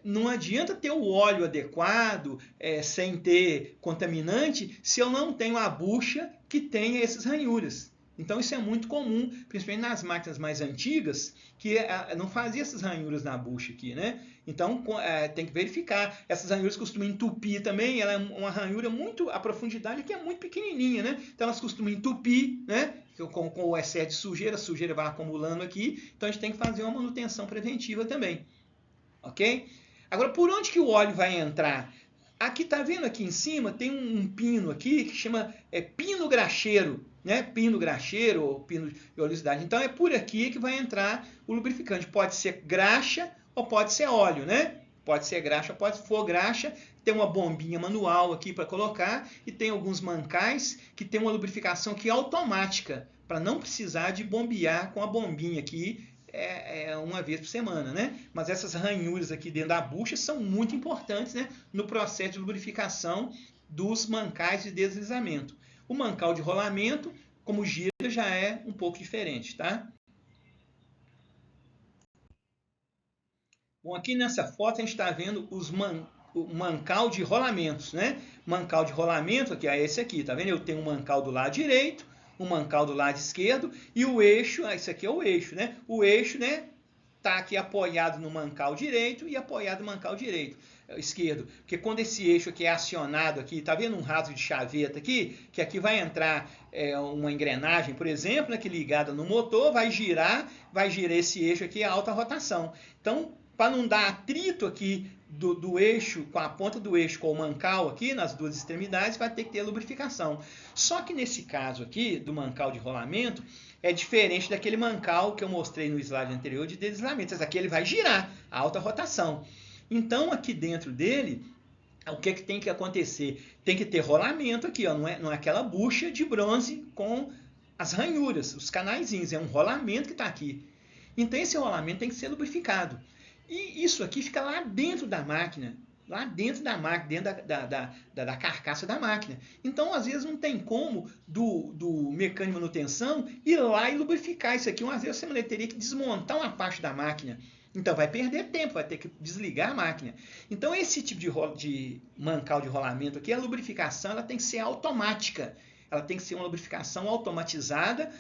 Não adianta ter o óleo adequado, sem ter contaminante, se eu não tenho a bucha que tenha essas ranhuras. Então isso é muito comum, principalmente nas máquinas mais antigas, que não fazia essas ranhuras na bucha aqui, né? Então tem que verificar. Essas ranhuras costumam entupir também, ela é uma ranhura muito, a profundidade aqui é muito pequenininha, né? Então elas costumam entupir, né? Com o excesso de sujeira, a sujeira vai acumulando aqui, então a gente tem que fazer uma manutenção preventiva também. Ok? Agora, por onde que o óleo vai entrar? Aqui, tá vendo aqui em cima, tem um pino aqui que chama pino graxeiro, né? Pino graxeiro ou pino de oleosidade. Então, é por aqui que vai entrar o lubrificante. Pode ser graxa ou pode ser óleo, né? Pode ser graxa, pode for graxa. Tem uma bombinha manual aqui para colocar e tem alguns mancais que tem uma lubrificação que é automática, para não precisar de bombear com a bombinha aqui uma vez por semana, né? Mas essas ranhuras aqui dentro da bucha são muito importantes, né? No processo de lubrificação dos mancais de deslizamento. O mancal de rolamento, como gira, já é um pouco diferente, tá? Bom, aqui nessa foto a gente está vendo o mancal de rolamentos, né? Mancal de rolamento, que é esse aqui, tá vendo? Eu tenho um mancal do lado direito, um mancal do lado esquerdo e o eixo, esse aqui é o eixo, né? O eixo, né, tá aqui apoiado no mancal direito e apoiado no mancal esquerdo. Porque quando esse eixo aqui é acionado aqui, tá vendo um rasgo de chaveta aqui? Que aqui vai entrar uma engrenagem, por exemplo, né, que ligada no motor, vai girar esse eixo aqui a alta rotação. Então, para não dar atrito aqui do eixo, com a ponta do eixo com o mancal aqui, nas duas extremidades, vai ter que ter lubrificação. Só que nesse caso aqui, do mancal de rolamento, é diferente daquele mancal que eu mostrei no slide anterior de deslizamento. Esse aqui ele vai girar a alta rotação. Então, aqui dentro dele, o que tem que acontecer? Tem que ter rolamento aqui, ó, não é aquela bucha de bronze com as ranhuras, os canaizinhos, é um rolamento que está aqui. Então, esse rolamento tem que ser lubrificado. E isso aqui fica lá dentro da máquina, dentro da carcaça da máquina. Então, às vezes, não tem como do mecânico de manutenção ir lá e lubrificar isso aqui. Às vezes, você teria que desmontar uma parte da máquina. Então, vai perder tempo, vai ter que desligar a máquina. Então, esse tipo de mancal de rolamento aqui, a lubrificação ela tem que ser automática. Ela tem que ser uma lubrificação automatizada,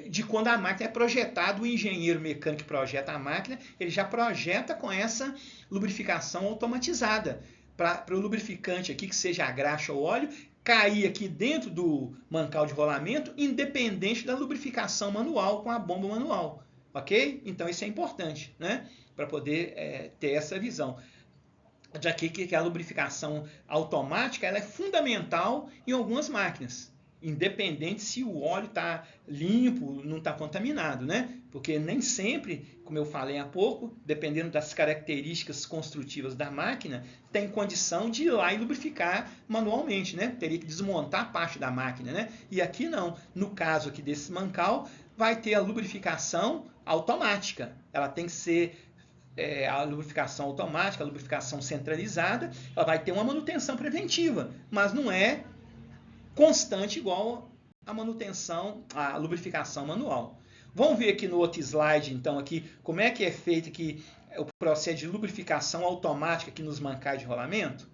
de quando a máquina é projetada, o engenheiro mecânico que projeta a máquina, ele já projeta com essa lubrificação automatizada, para o lubrificante aqui, que seja a graxa ou óleo, cair aqui dentro do mancal de rolamento, independente da lubrificação manual com a bomba manual. Ok? Então isso é importante, né? Para poder ter essa visão. Já que a lubrificação automática ela é fundamental em algumas máquinas, independente se o óleo está limpo, não está contaminado, né? Porque nem sempre, como eu falei há pouco, dependendo das características construtivas da máquina, tem condição de ir lá e lubrificar manualmente, né? Teria que desmontar parte da máquina, né? E aqui não. No caso aqui desse mancal, vai ter a lubrificação automática. Ela tem que ser a lubrificação automática, a lubrificação centralizada. Ela vai ter uma manutenção preventiva, mas não é constante igual a manutenção, a lubrificação manual. Vamos ver aqui no outro slide, então, aqui, como é que é feito aqui o processo de lubrificação automática aqui nos mancais de rolamento.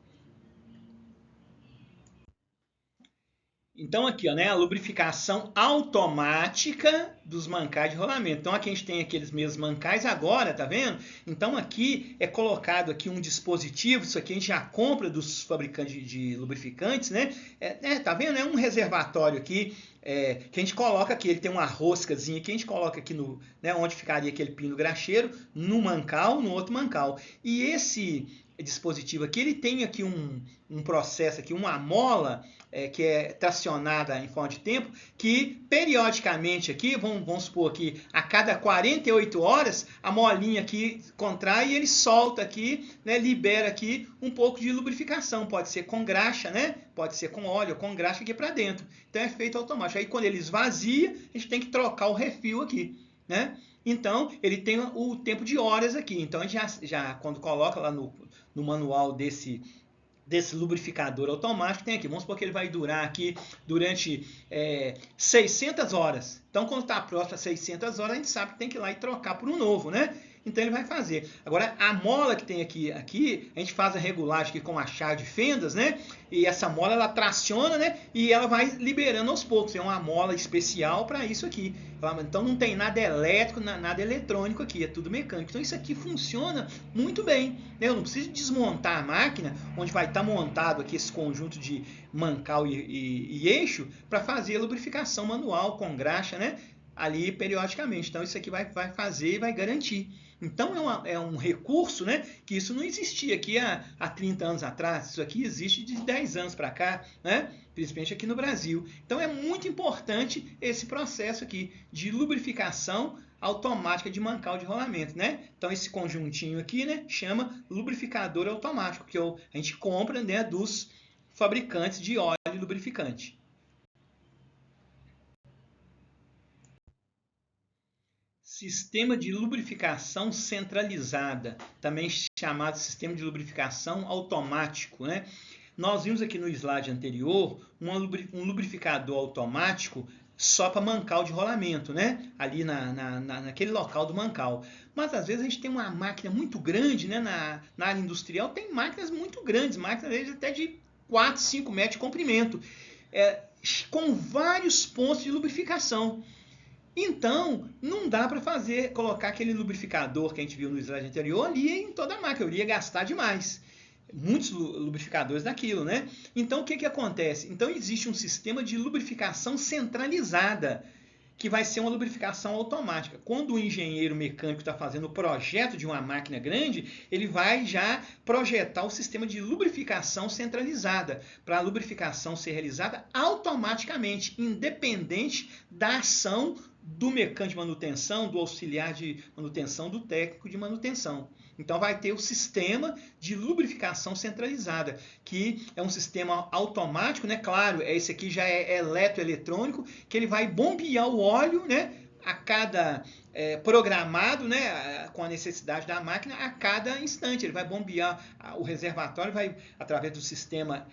Então aqui, ó, né, a lubrificação automática dos mancais de rolamento. Então aqui a gente tem aqueles mesmos mancais agora, tá vendo? Então aqui é colocado aqui um dispositivo, isso aqui a gente já compra dos fabricantes de lubrificantes, né? Tá vendo? É um reservatório aqui que a gente coloca aqui, ele tem uma roscazinha que a gente coloca aqui no, né, onde ficaria aquele pino graxeiro, no mancal, no outro mancal. E esse dispositivo aqui, ele tem aqui um processo aqui, uma mola que é tracionada em forma de tempo, que periodicamente aqui, vamos supor aqui, a cada 48 horas, a molinha aqui contrai e ele solta aqui, né, libera aqui um pouco de lubrificação, pode ser com graxa, né, pode ser com óleo, com graxa aqui para dentro. Então é feito automático. Aí quando ele esvazia, a gente tem que trocar o refil aqui, né? Então, ele tem o tempo de horas aqui. Então, a gente já quando coloca lá no manual desse lubrificador automático, tem aqui. Vamos supor que ele vai durar aqui durante 600 horas. Então, quando está próximo a 600 horas, a gente sabe que tem que ir lá e trocar por um novo, né? Então ele vai fazer. Agora, a mola que tem aqui, a gente faz a regulagem aqui com a chave de fendas, né? E essa mola, ela traciona, né? E ela vai liberando aos poucos. É uma mola especial para isso aqui. Então não tem nada elétrico, nada eletrônico aqui. É tudo mecânico. Então isso aqui funciona muito bem, né? Eu não preciso desmontar a máquina, onde vai estar montado aqui esse conjunto de mancal e eixo, para fazer a lubrificação manual com graxa, né? Ali periodicamente. Então isso aqui vai fazer e vai garantir. Então é um recurso, né, que isso não existia aqui há 30 anos atrás. Isso aqui existe de 10 anos para cá, né, principalmente aqui no Brasil. Então é muito importante esse processo aqui de lubrificação automática de mancal de rolamento, né? Então esse conjuntinho aqui, né, chama lubrificador automático, que a gente compra, né, dos fabricantes de óleo lubrificante. Sistema de lubrificação centralizada, também chamado sistema de lubrificação automático, né? Nós vimos aqui no slide anterior um lubrificador automático só para mancal de rolamento, né? Ali naquele local do mancal. Mas às vezes a gente tem uma máquina muito grande, né? Na área industrial tem máquinas muito grandes, máquinas às vezes até de 4, 5 metros de comprimento, com vários pontos de lubrificação. Então, não dá para colocar aquele lubrificador que a gente viu no slide anterior ali em toda a máquina. Eu ia gastar demais. Muitos lubrificadores daquilo, né? Então, o que acontece? Então, existe um sistema de lubrificação centralizada, que vai ser uma lubrificação automática. Quando o engenheiro mecânico está fazendo o projeto de uma máquina grande, ele vai já projetar o sistema de lubrificação centralizada, para a lubrificação ser realizada automaticamente, independente da ação do mecânico de manutenção, do auxiliar de manutenção, do técnico de manutenção. Então vai ter o sistema de lubrificação centralizada, que é um sistema automático, né? Claro, esse aqui já é eletroeletrônico, que ele vai bombear o óleo, né? A cada programado, né? Com a necessidade da máquina, a cada instante. Ele vai bombear o reservatório, vai através do sistema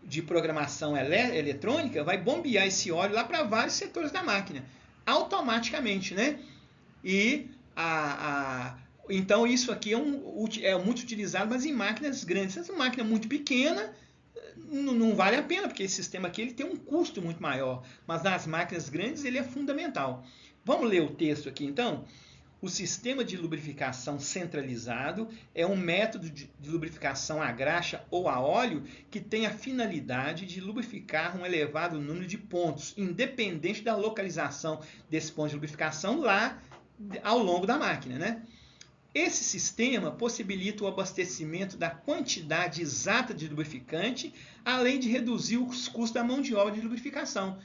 de programação eletrônica, vai bombear esse óleo lá para vários setores da máquina, automaticamente, né? E então isso aqui é muito utilizado, mas em máquinas grandes. Essa máquina muito pequena não vale a pena, porque esse sistema aqui ele tem um custo muito maior, mas nas máquinas grandes ele é fundamental. Vamos ler o texto aqui então? O sistema de lubrificação centralizado é um método de lubrificação a graxa ou a óleo que tem a finalidade de lubrificar um elevado número de pontos, independente da localização desse ponto de lubrificação lá ao longo da máquina, né? Esse sistema possibilita o abastecimento da quantidade exata de lubrificante, além de reduzir os custos da mão de obra de lubrificação.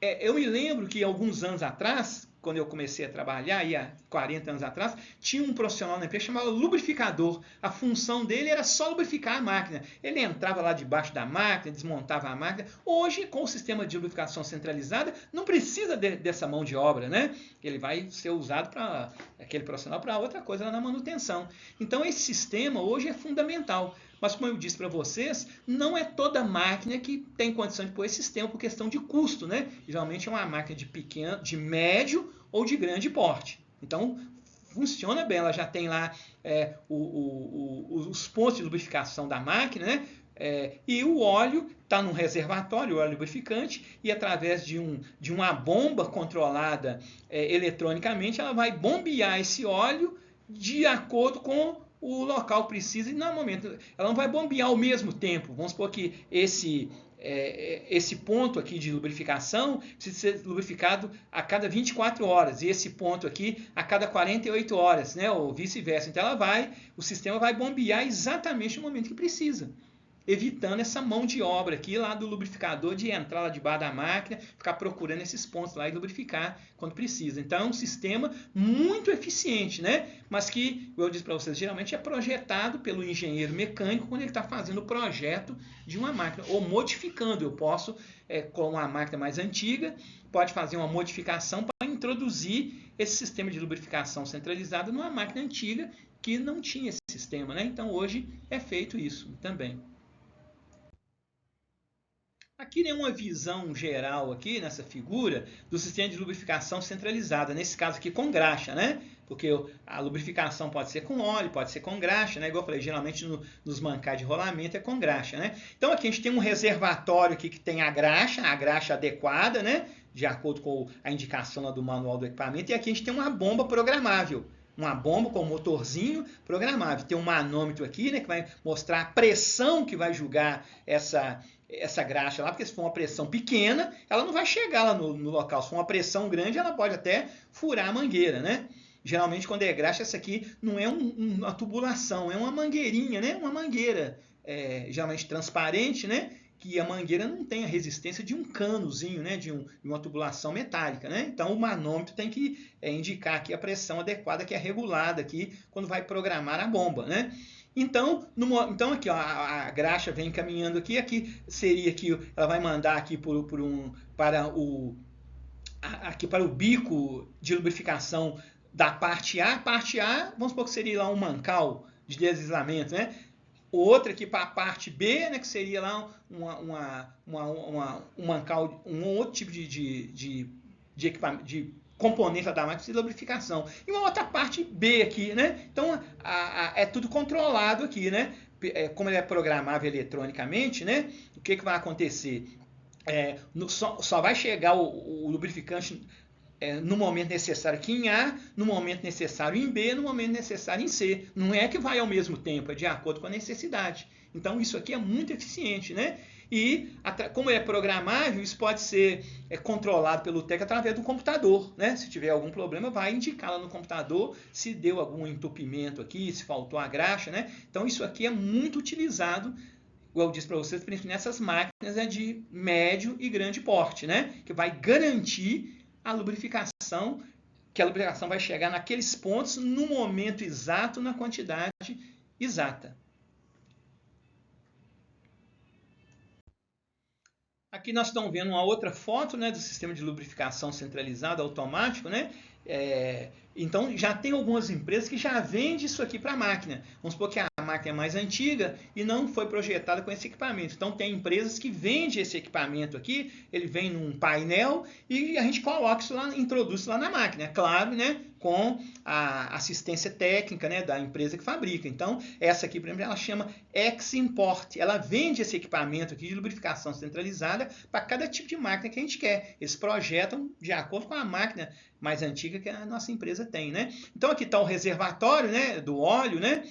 Eu me lembro que alguns anos atrás, quando eu comecei a trabalhar, há 40 anos atrás, tinha um profissional na empresa chamado lubrificador. A função dele era só lubrificar a máquina. Ele entrava lá debaixo da máquina, desmontava a máquina. Hoje, com o sistema de lubrificação centralizada, não precisa dessa mão de obra, né? Ele vai ser usado para aquele profissional para outra coisa lá na manutenção. Então, esse sistema hoje é fundamental. Mas, como eu disse para vocês, não é toda máquina que tem condição de pôr esse sistema por questão de custo, né? Geralmente é uma máquina de pequeno, de médio ou de grande porte. Então, funciona bem. Ela já tem lá os pontos de lubrificação da máquina, né? E o óleo está num reservatório, o óleo lubrificante, e através de uma bomba controlada eletronicamente, ela vai bombear esse óleo de acordo com o local precisa, e normalmente ela não vai bombear ao mesmo tempo. Vamos supor que esse ponto aqui de lubrificação precisa ser lubrificado a cada 24 horas e esse ponto aqui a cada 48 horas, né? Ou vice-versa. Então o sistema vai bombear exatamente no momento que precisa, evitando essa mão de obra aqui lá do lubrificador de entrar lá debaixo da máquina, ficar procurando esses pontos lá e lubrificar quando precisa. Então é um sistema muito eficiente, né? Mas que, eu disse para vocês, geralmente é projetado pelo engenheiro mecânico quando ele está fazendo o projeto de uma máquina, ou modificando. Eu posso, com uma máquina mais antiga, pode fazer uma modificação para introduzir esse sistema de lubrificação centralizado numa máquina antiga que não tinha esse sistema, né? Então hoje é feito isso também. Aqui tem uma visão geral aqui nessa figura do sistema de lubrificação centralizada, nesse caso aqui com graxa, né? Porque a lubrificação pode ser com óleo, pode ser com graxa, né? Igual eu falei, geralmente nos mancais de rolamento é com graxa, né? Então aqui a gente tem um reservatório aqui que tem a graxa adequada, né? De acordo com a indicação lá do manual do equipamento, e aqui a gente tem uma bomba programável. Uma bomba com um motorzinho programável. Tem um manômetro aqui, né, que vai mostrar a pressão que vai julgar essa graxa lá, porque se for uma pressão pequena, ela não vai chegar lá no local. Se for uma pressão grande, ela pode até furar a mangueira, né? Geralmente, quando é graxa, essa aqui não é uma tubulação, é uma mangueirinha, né? Uma mangueira geralmente transparente, né? Que a mangueira não tem a resistência de um canozinho, né? De uma tubulação metálica, né? Então, o manômetro tem que indicar aqui a pressão adequada, que é regulada aqui quando vai programar a bomba, né? Então aqui ó, a graxa vem caminhando aqui seria que ela vai mandar aqui para o bico de lubrificação da parte A. Parte A, vamos supor que seria lá um mancal de deslizamento, né? Outra aqui para a parte B, né, que seria lá um mancal, um outro tipo de equipamento, de componente da máquina de lubrificação. E uma outra parte B aqui, né? Então é tudo controlado aqui, né? Como ele é programável eletronicamente, né? O que vai acontecer? Só vai chegar o lubrificante no momento necessário aqui em A, no momento necessário em B, no momento necessário em C. Não é que vai ao mesmo tempo, é de acordo com a necessidade. Então isso aqui é muito eficiente, né? E como é programável, isso pode ser controlado pelo técnico através do computador, né? Se tiver algum problema, vai indicar lá no computador se deu algum entupimento aqui, se faltou a graxa, né? Então isso aqui é muito utilizado, igual eu disse para vocês, principalmente nessas máquinas de médio e grande porte, né? Que vai garantir a lubrificação, que a lubrificação vai chegar naqueles pontos no momento exato, na quantidade exata. Aqui nós estamos vendo uma outra foto, né, do sistema de lubrificação centralizado automático, né? Então já tem algumas empresas que já vendem isso aqui para a máquina. Vamos supor que a máquina é mais antiga e não foi projetada com esse equipamento. Então tem empresas que vendem esse equipamento aqui, ele vem num painel e a gente coloca isso lá, introduz isso lá na máquina. É claro, né? Com a assistência técnica, né, da empresa que fabrica. Então, essa aqui, por exemplo, ela chama X-Import. Ela vende esse equipamento aqui de lubrificação centralizada para cada tipo de máquina que a gente quer. Eles projetam de acordo com a máquina mais antiga que a nossa empresa tem, né? Então, aqui está o reservatório, né, do óleo, né?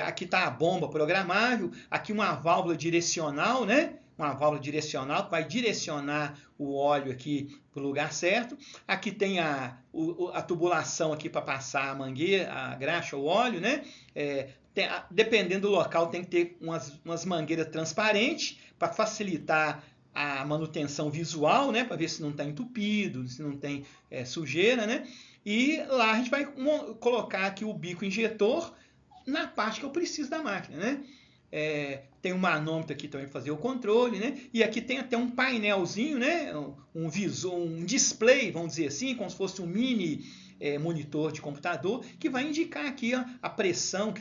Aqui está a bomba programável. Aqui uma válvula direcional, né? Uma válvula direcional que vai direcionar o óleo aqui para o lugar certo. Aqui tem a tubulação aqui para passar a mangueira, a graxa, o óleo, né? Dependendo do local, tem que ter umas mangueiras transparentes para facilitar a manutenção visual, né? Para ver se não está entupido, se não tem sujeira, né? E lá a gente vai colocar aqui o bico injetor na parte que eu preciso da máquina, né? Tem um manômetro aqui também para fazer o controle, né? E aqui tem até um painelzinho, né? Um visor, um display, vamos dizer assim, como se fosse um mini monitor de computador, que vai indicar aqui a pressão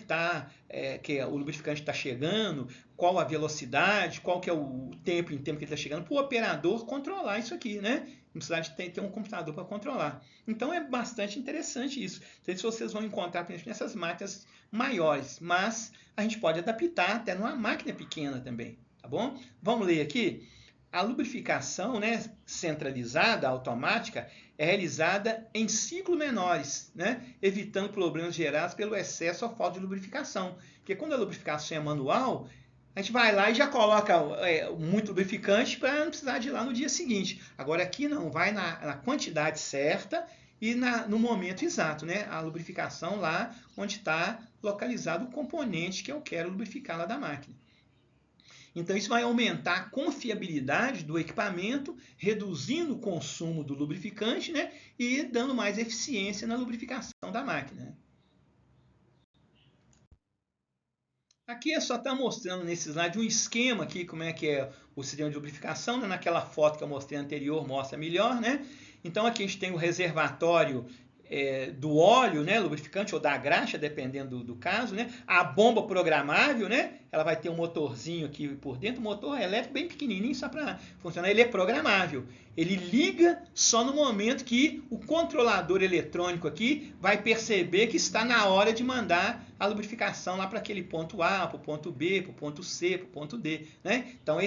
que o lubrificante está chegando, qual a velocidade, qual que é o tempo em tempo que ele está chegando, para o operador controlar isso aqui, né? Não precisa de ter um computador para controlar. Então é bastante interessante isso. Não sei se vocês vão encontrar nessas máquinas maiores, mas a gente pode adaptar até numa máquina pequena também. tá bom? Vamos ler aqui. A lubrificação, né, centralizada, automática, é realizada em ciclos menores, né, evitando problemas gerados pelo excesso ou falta de lubrificação. Porque quando a lubrificação é manual, a gente vai lá e já coloca muito lubrificante para não precisar de ir lá no dia seguinte. Agora aqui não, vai na quantidade certa e no momento exato, né? A lubrificação lá onde está localizado o componente que eu quero lubrificar lá da máquina. Então isso vai aumentar a confiabilidade do equipamento, reduzindo o consumo do lubrificante, né? E dando mais eficiência na lubrificação da máquina. Aqui é só estar mostrando nesse slide um esquema aqui, como é que é o sistema de lubrificação, né? Naquela foto que eu mostrei anterior mostra melhor, né? Então aqui a gente tem o reservatório do óleo, né, lubrificante, ou da graxa, dependendo do caso, né? A bomba programável, né? Ela vai ter um motorzinho aqui por dentro, um motor elétrico bem pequenininho, só para funcionar. Ele é programável. Ele liga só no momento que o controlador eletrônico aqui vai perceber que está na hora de mandar a lubrificação lá para aquele ponto A, para o ponto B, para o ponto C, para o ponto D, né? Então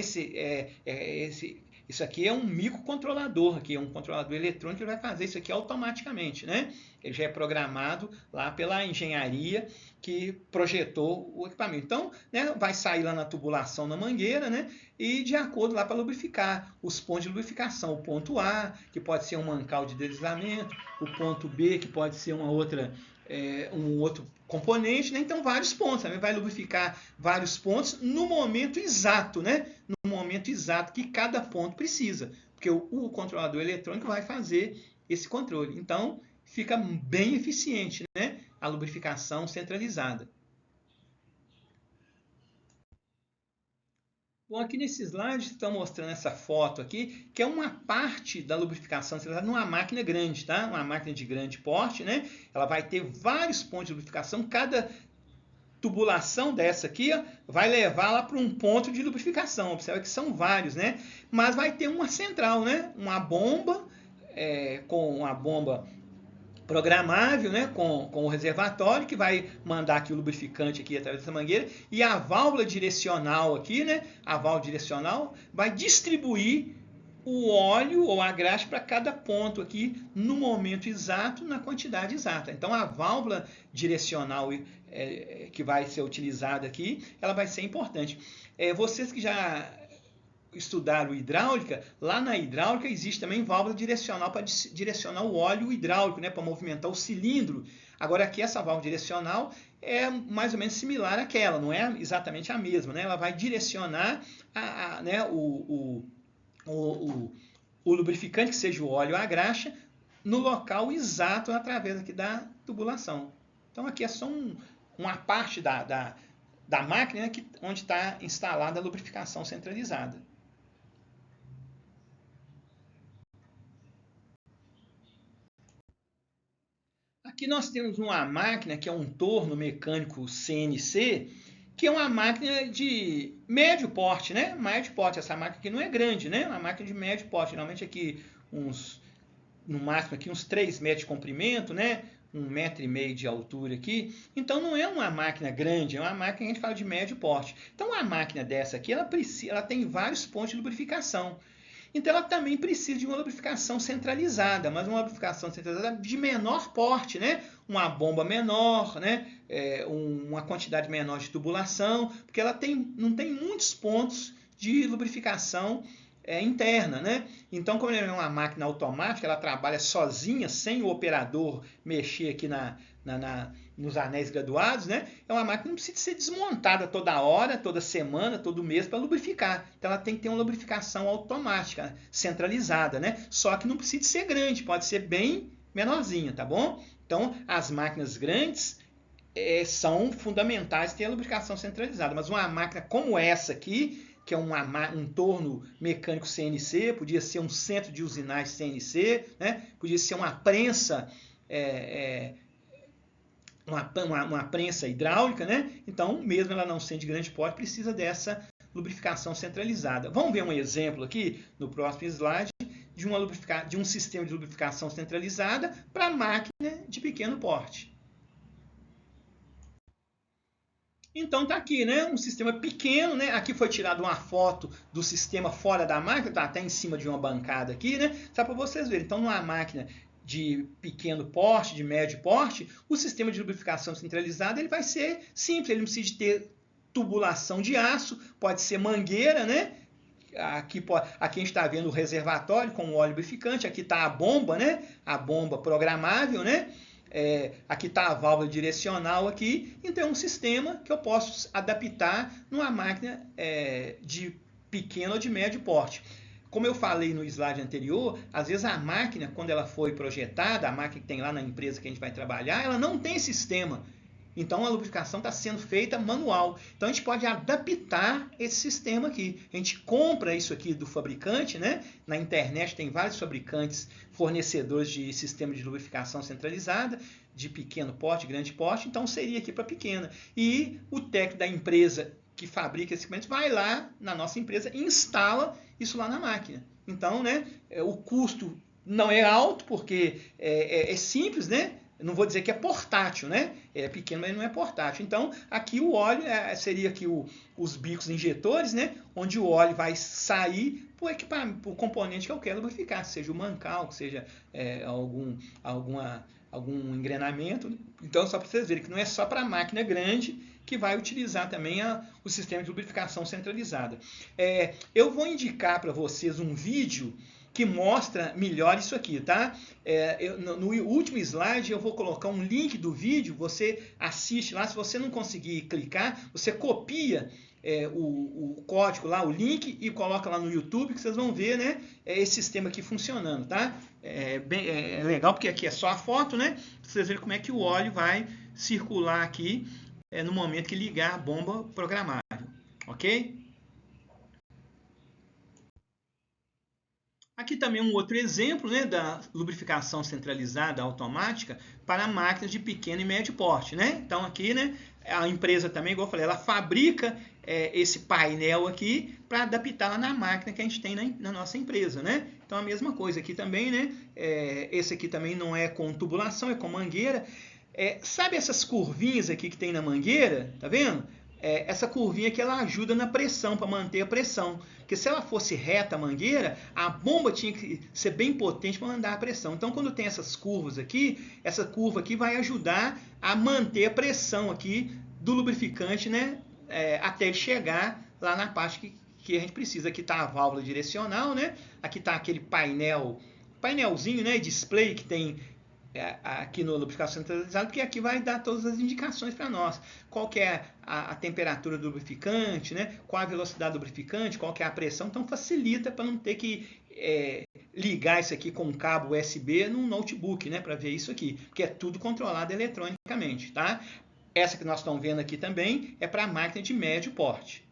isso aqui é um microcontrolador, aqui é um controlador eletrônico que vai fazer isso aqui automaticamente, né? Ele já é programado lá pela engenharia que projetou o equipamento. Então, né, vai sair lá na tubulação na mangueira, né? E de acordo lá para lubrificar os pontos de lubrificação. O ponto A, que pode ser um mancal de deslizamento, o ponto B, que pode ser um outro componente, né? Então vários pontos, também vai lubrificar vários pontos no momento exato, né? No momento exato que cada ponto precisa, porque o controlador eletrônico vai fazer esse controle. Então fica bem eficiente, né? A lubrificação centralizada. Bom, aqui nesse slide estão mostrando essa foto aqui, que é uma parte da lubrificação centralizada numa máquina grande, tá? Uma máquina de grande porte, né? Ela vai ter vários pontos de lubrificação, cada tubulação dessa aqui ó, vai levar lá para um ponto de lubrificação. Observa que são vários, né? Mas vai ter uma central, né? Uma bomba, com uma bomba programável, né, com o reservatório, que vai mandar aqui o lubrificante aqui através dessa mangueira, e a válvula direcional aqui, né, a válvula direcional vai distribuir o óleo ou a graxa para cada ponto aqui no momento exato, na quantidade exata. Então a válvula direcional que vai ser utilizada aqui, ela vai ser importante. Vocês que já estudaram hidráulica, lá na hidráulica existe também válvula direcional para direcionar o óleo hidráulico, né, para movimentar o cilindro. Agora aqui essa válvula direcional é mais ou menos similar àquela, não é exatamente a mesma, né? Ela vai direcionar né, o lubrificante, que seja o óleo ou a graxa, no local exato através aqui da tubulação. Então aqui é só uma parte da máquina, né, onde está instalada a lubrificação centralizada. Aqui nós temos uma máquina que é um torno mecânico CNC, que é uma máquina de médio porte, né? Médio porte. Essa máquina aqui não é grande, né? Uma máquina de médio porte. Geralmente aqui no máximo aqui uns 3 metros de comprimento, né? 1,5 metro de altura aqui. Então não é uma máquina grande, é uma máquina que a gente fala de médio porte. Então a máquina dessa aqui, ela tem vários pontos de lubrificação. Então ela também precisa de uma lubrificação centralizada, mas uma lubrificação centralizada de menor porte, né? Uma bomba menor, né? Uma quantidade menor de tubulação, porque ela não tem muitos pontos de lubrificação interna, né? Então, como ela é uma máquina automática, ela trabalha sozinha, sem o operador mexer aqui nos anéis graduados, né? É uma máquina que não precisa ser desmontada toda hora, toda semana, todo mês para lubrificar. Então ela tem que ter uma lubrificação automática, centralizada, né? Só que não precisa ser grande, pode ser bem menorzinha, tá bom? Então as máquinas grandes são fundamentais ter a lubrificação centralizada, mas uma máquina como essa aqui, que é um torno mecânico CNC, podia ser um centro de usinagem CNC, né? Podia ser uma prensa uma prensa hidráulica, né? Então, mesmo ela não sendo de grande porte, precisa dessa lubrificação centralizada. Vamos ver um exemplo aqui no próximo slide de um sistema de lubrificação centralizada para máquina de pequeno porte. Então tá aqui, né? Um sistema pequeno, né? Aqui foi tirada uma foto do sistema fora da máquina, tá até em cima de uma bancada aqui, né? Só para vocês verem. Então, numa máquina de pequeno porte, de médio porte, o sistema de lubrificação centralizada ele vai ser simples, ele não precisa de ter tubulação de aço, pode ser mangueira, né? Aqui a gente está vendo o reservatório com o óleo lubrificante, aqui está a bomba, né? A bomba programável, né? Aqui está a válvula direcional aqui, então é um sistema que eu posso adaptar numa máquina de pequeno ou de médio porte. Como eu falei no slide anterior, às vezes a máquina, quando ela foi projetada, a máquina que tem lá na empresa que a gente vai trabalhar, ela não tem sistema. Então a lubrificação está sendo feita manual. Então a gente pode adaptar esse sistema aqui. A gente compra isso aqui do fabricante, né? Na internet tem vários fabricantes, fornecedores de sistema de lubrificação centralizada, de pequeno porte, grande porte. Então seria aqui para pequena. E o técnico da empresa que fabrica esse equipamento vai lá na nossa empresa e instala isso lá na máquina. Então, né? O custo não é alto porque é simples, né? Não vou dizer que é portátil, né? É pequeno, mas não é portátil. Então, aqui o óleo seria aqui os bicos injetores, né? Onde o óleo vai sair para o componente que eu quero lubrificar, seja o mancal, seja algum engrenamento. Então, só para vocês verem que não é só para a máquina grande que vai utilizar também o sistema de lubrificação centralizada. Eu vou indicar para vocês um vídeo que mostra melhor isso aqui, tá? No último slide eu vou colocar um link do vídeo, você assiste lá, se você não conseguir clicar, você copia o código lá, o link, e coloca lá no YouTube, que vocês vão ver, né, esse sistema aqui funcionando, tá? É legal porque aqui é só a foto, né? Vocês verem como é que o óleo vai circular aqui no momento que ligar a bomba programável, ok? Aqui também um outro exemplo, né, da lubrificação centralizada automática para máquinas de pequeno e médio porte, né? Então aqui, né, a empresa também, igual eu falei, ela fabrica esse painel aqui para adaptar lá na máquina que a gente tem na nossa empresa, né? Então a mesma coisa aqui também, né? Esse aqui também não é com tubulação, é com mangueira. Sabe essas curvinhas aqui que tem na mangueira? Tá vendo? Essa curvinha aqui ela ajuda na pressão, para manter a pressão. Porque se ela fosse reta a mangueira, a bomba tinha que ser bem potente para mandar a pressão. Então quando tem essas curvas aqui, essa curva aqui vai ajudar a manter a pressão aqui do lubrificante, né? Até chegar lá na parte que a gente precisa. Aqui está a válvula direcional, né? Aqui está aquele painelzinho, né? Display que tem aqui no lubrificação centralizada, porque aqui vai dar todas as indicações para nós. Qual que é a temperatura do lubrificante, né? Qual a velocidade do lubrificante, qual que é a pressão. Então facilita para não ter que ligar isso aqui com um cabo USB num notebook, né? Para ver isso aqui, porque é tudo controlado eletronicamente, tá? Essa que nós estamos vendo aqui também é para máquina de médio porte.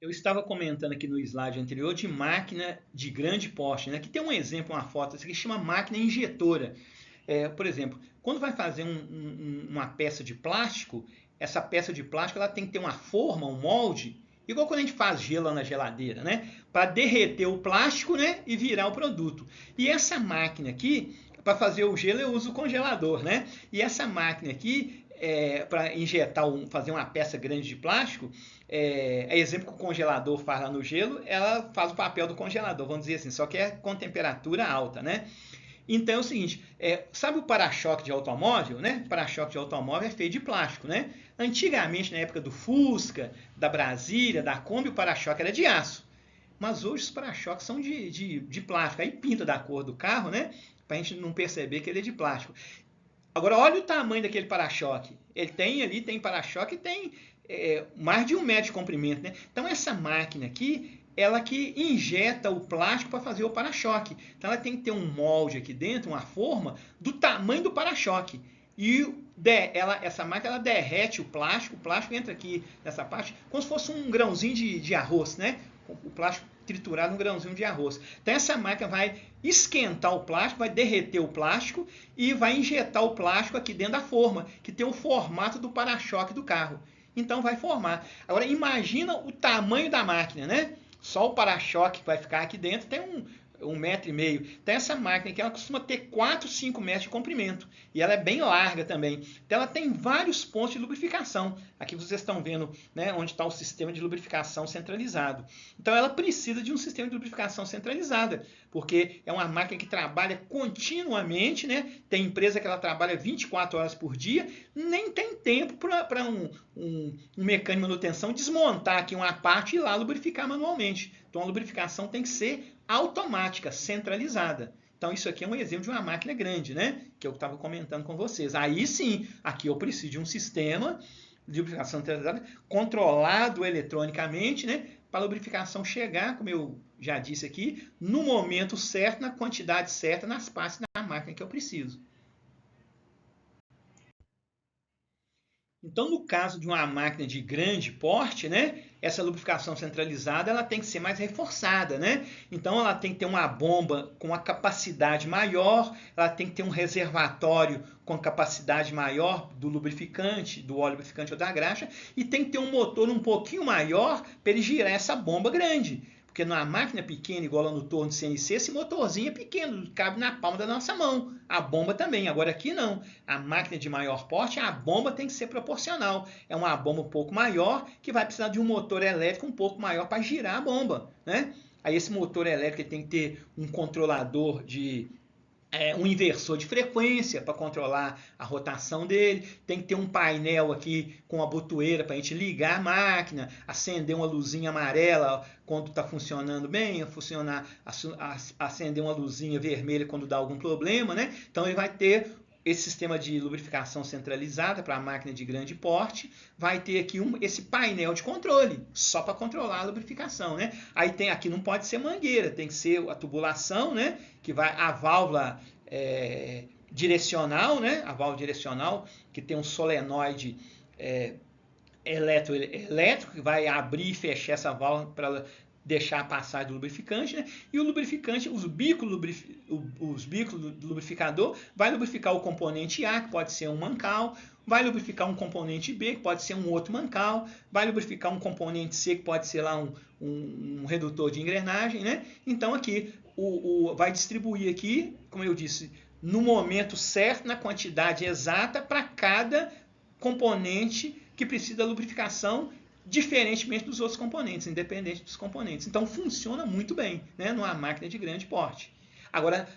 Eu estava comentando aqui no slide anterior de máquina de grande porte, né? Aqui tem um exemplo, uma foto, que chama máquina injetora. Por exemplo, quando vai fazer uma peça de plástico, essa peça de plástico ela tem que ter uma forma, um molde, igual quando a gente faz gelo na geladeira, né? Para derreter o plástico, né? E virar o produto. E essa máquina aqui, para fazer o gelo eu uso o congelador, né? E essa máquina aqui, para injetar, fazer uma peça grande de plástico, exemplo que o congelador faz lá no gelo, ela faz o papel do congelador, vamos dizer assim, só que é com temperatura alta, né? Então é o seguinte, sabe o para-choque de automóvel, né? O para-choque de automóvel é feito de plástico, né? Antigamente, na época do Fusca, da Brasília, da Kombi, o para-choque era de aço. Mas hoje os para-choques são de plástico. Aí pinta da cor do carro, né? Para a gente não perceber que ele é de plástico. Agora, olha o tamanho daquele para-choque. Ele tem para-choque e tem mais de 1 metro de comprimento, né? Então, essa máquina aqui, ela que injeta o plástico para fazer o para-choque. Então, ela tem que ter um molde aqui dentro, uma forma, do tamanho do para-choque. E essa máquina ela derrete o plástico entra aqui nessa parte, como se fosse um grãozinho de arroz, né? O plástico triturado num grãozinho de arroz. Então essa máquina vai esquentar o plástico, vai derreter o plástico e vai injetar o plástico aqui dentro da forma, que tem o formato do para-choque do carro. Então vai formar. Agora imagina o tamanho da máquina, né? Só o para-choque vai ficar aqui dentro, tem 1,5 m. Então essa máquina aqui ela costuma ter 4, 5 metros de comprimento. E ela é bem larga também. Então ela tem vários pontos de lubrificação. Aqui vocês estão vendo, né, onde está o sistema de lubrificação centralizado. Então ela precisa de um sistema de lubrificação centralizada, porque é uma máquina que trabalha continuamente, né? Tem empresa que ela trabalha 24 horas por dia, nem tem tempo para um mecânico de manutenção desmontar aqui uma parte e ir lá lubrificar manualmente. Então a lubrificação tem que ser automática, centralizada. Então isso aqui é um exemplo de uma máquina grande, né? Que eu estava comentando com vocês. Aí sim, aqui eu preciso de um sistema de lubrificação centralizada controlado eletronicamente, né? Para a lubrificação chegar, como eu já disse aqui, no momento certo, na quantidade certa, nas partes da máquina que eu preciso. Então, no caso de uma máquina de grande porte, né, essa lubrificação centralizada ela tem que ser mais reforçada, né? Então, ela tem que ter uma bomba com uma capacidade maior, ela tem que ter um reservatório com capacidade maior do lubrificante, do óleo lubrificante ou da graxa, e tem que ter um motor um pouquinho maior para ele girar essa bomba grande. Porque numa máquina pequena, igual lá no torno de CNC, esse motorzinho é pequeno, cabe na palma da nossa mão. A bomba também. Agora aqui não. A máquina de maior porte, a bomba tem que ser proporcional. É uma bomba um pouco maior, que vai precisar de um motor elétrico um pouco maior para girar a bomba, né? Aí esse motor elétrico tem que ter um controlador de... um inversor de frequência para controlar a rotação dele, tem que ter um painel aqui com a botoeira para a gente ligar a máquina, acender uma luzinha amarela quando está funcionando bem, acender uma luzinha vermelha quando dá algum problema, né? Então ele vai ter esse sistema de lubrificação centralizada para a máquina de grande porte, vai ter aqui esse painel de controle, só para controlar a lubrificação, né? Aí tem aqui, não pode ser mangueira, tem que ser a tubulação, né? Que vai a válvula direcional, né? A válvula direcional que tem um solenoide elétrico que vai abrir e fechar essa válvula para deixar a passagem do lubrificante, né? E o lubrificante, os bicos do lubrificador vai lubrificar o componente A, que pode ser um mancal, vai lubrificar um componente B, que pode ser um outro mancal, vai lubrificar um componente C, que pode ser lá um redutor de engrenagem, né? Então aqui vai distribuir aqui, como eu disse, no momento certo, na quantidade exata para cada componente que precisa da lubrificação, diferentemente dos outros componentes, independente dos componentes. Então funciona muito bem, né, numa máquina de grande porte. Agora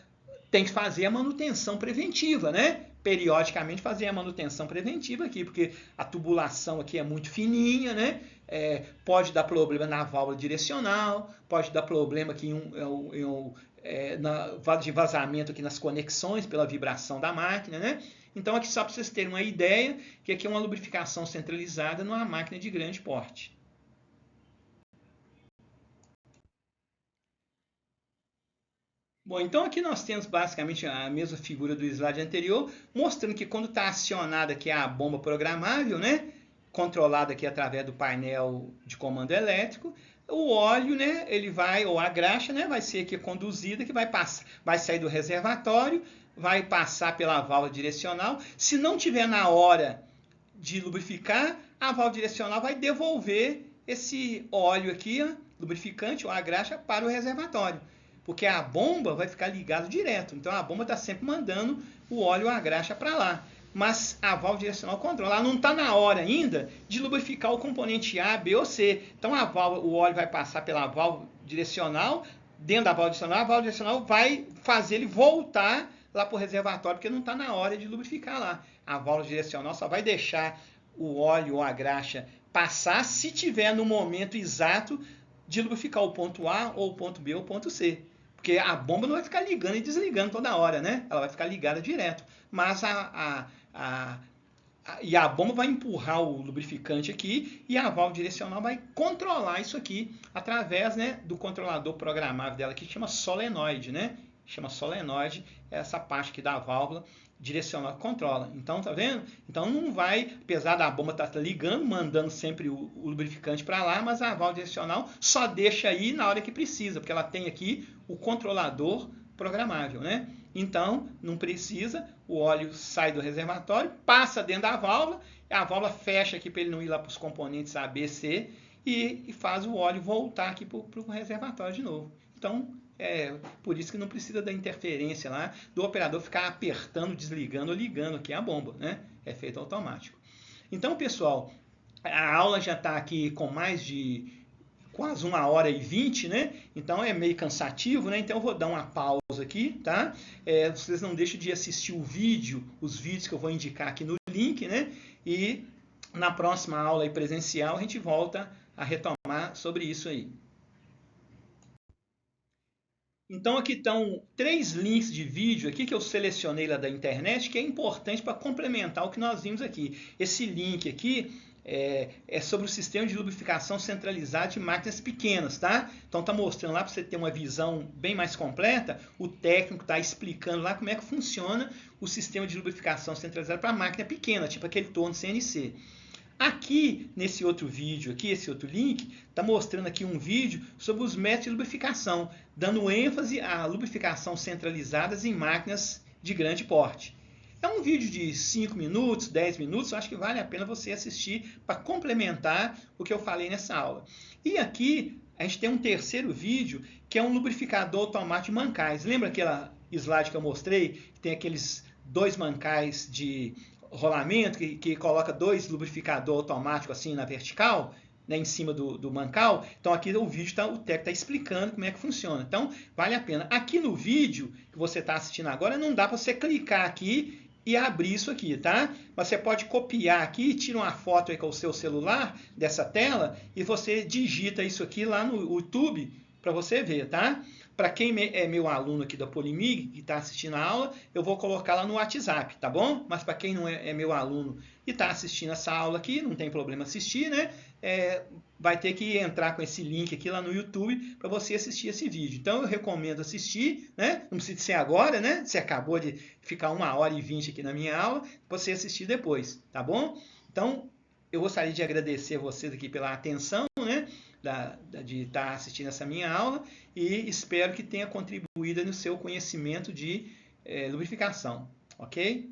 tem que fazer a manutenção preventiva, né? Periodicamente fazer a manutenção preventiva aqui, porque a tubulação aqui é muito fininha, né? Pode dar problema na válvula direcional, pode dar problema aqui de vazamento aqui nas conexões pela vibração da máquina, né? Então aqui só para vocês terem uma ideia que aqui é uma lubrificação centralizada numa máquina de grande porte. Bom, então aqui nós temos basicamente a mesma figura do slide anterior, mostrando que quando está acionada aqui a bomba programável, né, controlada aqui através do painel de comando elétrico, o óleo, né, ele vai, ou a graxa, né, vai ser aqui conduzida, que vai sair do reservatório, vai passar pela válvula direcional. Se não tiver na hora de lubrificar, a válvula direcional vai devolver esse óleo aqui, ó, lubrificante ou a graxa, para o reservatório. Porque a bomba vai ficar ligada direto. Então a bomba está sempre mandando o óleo ou a graxa para lá. Mas a válvula direcional controla. Ela não está na hora ainda de lubrificar o componente A, B ou C. Então o óleo vai passar pela válvula direcional. Dentro da válvula direcional, a válvula direcional vai fazer ele voltar lá para o reservatório, porque não está na hora de lubrificar lá. A válvula direcional só vai deixar o óleo ou a graxa passar se tiver no momento exato de lubrificar o ponto A, ou o ponto B, ou o ponto C. Porque a bomba não vai ficar ligando e desligando toda hora, né? Ela vai ficar ligada direto. Mas a bomba vai empurrar o lubrificante aqui e a válvula direcional vai controlar isso aqui através, né, do controlador programável dela, que chama solenoide, né? Chama solenoide, essa parte aqui da válvula direcional que controla. Então, tá vendo? Então não vai, apesar da bomba estar ligando, mandando sempre o lubrificante para lá, mas a válvula direcional só deixa aí na hora que precisa, porque ela tem aqui o controlador programável, né? Então, não precisa, o óleo sai do reservatório, passa dentro da válvula, a válvula fecha aqui para ele não ir lá para os componentes A, B, C, e faz o óleo voltar aqui para o reservatório de novo. Então, por isso que não precisa da interferência lá do operador ficar apertando, desligando ou ligando aqui a bomba, né? É feito automático. Então, pessoal, a aula já está aqui com mais de quase 1h20, né? Então é meio cansativo, né? Então eu vou dar uma pausa aqui, tá? Vocês não deixem de assistir os vídeos que eu vou indicar aqui no link, né? E na próxima aula aí presencial a gente volta a retomar sobre isso aí. Então aqui estão 3 links de vídeo aqui que eu selecionei lá da internet, que é importante para complementar o que nós vimos aqui. Esse link aqui é sobre o sistema de lubrificação centralizado de máquinas pequenas, tá? Então tá mostrando lá para você ter uma visão bem mais completa. O técnico está explicando lá como é que funciona o sistema de lubrificação centralizado para máquina pequena, tipo aquele torno CNC. Aqui, nesse outro vídeo, aqui, esse outro link, está mostrando aqui um vídeo sobre os métodos de lubrificação, dando ênfase à lubrificação centralizadas em máquinas de grande porte. É um vídeo de 5 minutos, 10 minutos, eu acho que vale a pena você assistir para complementar o que eu falei nessa aula. E aqui, a gente tem um terceiro vídeo, que é um lubrificador automático de mancais. Lembra aquela slide que eu mostrei, que tem aqueles 2 mancais de rolamento, que coloca 2 lubrificadores automáticos assim na vertical, né, em cima do mancal? Então aqui o vídeo o técnico está explicando como é que funciona. Então vale a pena. Aqui no vídeo que você está assistindo agora, não dá para você clicar aqui e abrir isso aqui, tá? Mas você pode copiar aqui, tira uma foto aí com o seu celular dessa tela e você digita isso aqui lá no YouTube para você ver, tá? Para quem é meu aluno aqui da Polimig, que está assistindo a aula, eu vou colocar lá no WhatsApp, tá bom? Mas para quem não é meu aluno e está assistindo essa aula aqui, não tem problema assistir, né? Vai ter que entrar com esse link aqui lá no YouTube para você assistir esse vídeo. Então eu recomendo assistir, né? Não precisa ser agora, né? Você acabou de ficar 1h20 aqui na minha aula, você assistir depois, tá bom? Então eu gostaria de agradecer a vocês aqui pela atenção, né? De estar assistindo essa minha aula e espero que tenha contribuído no seu conhecimento de lubrificação, ok?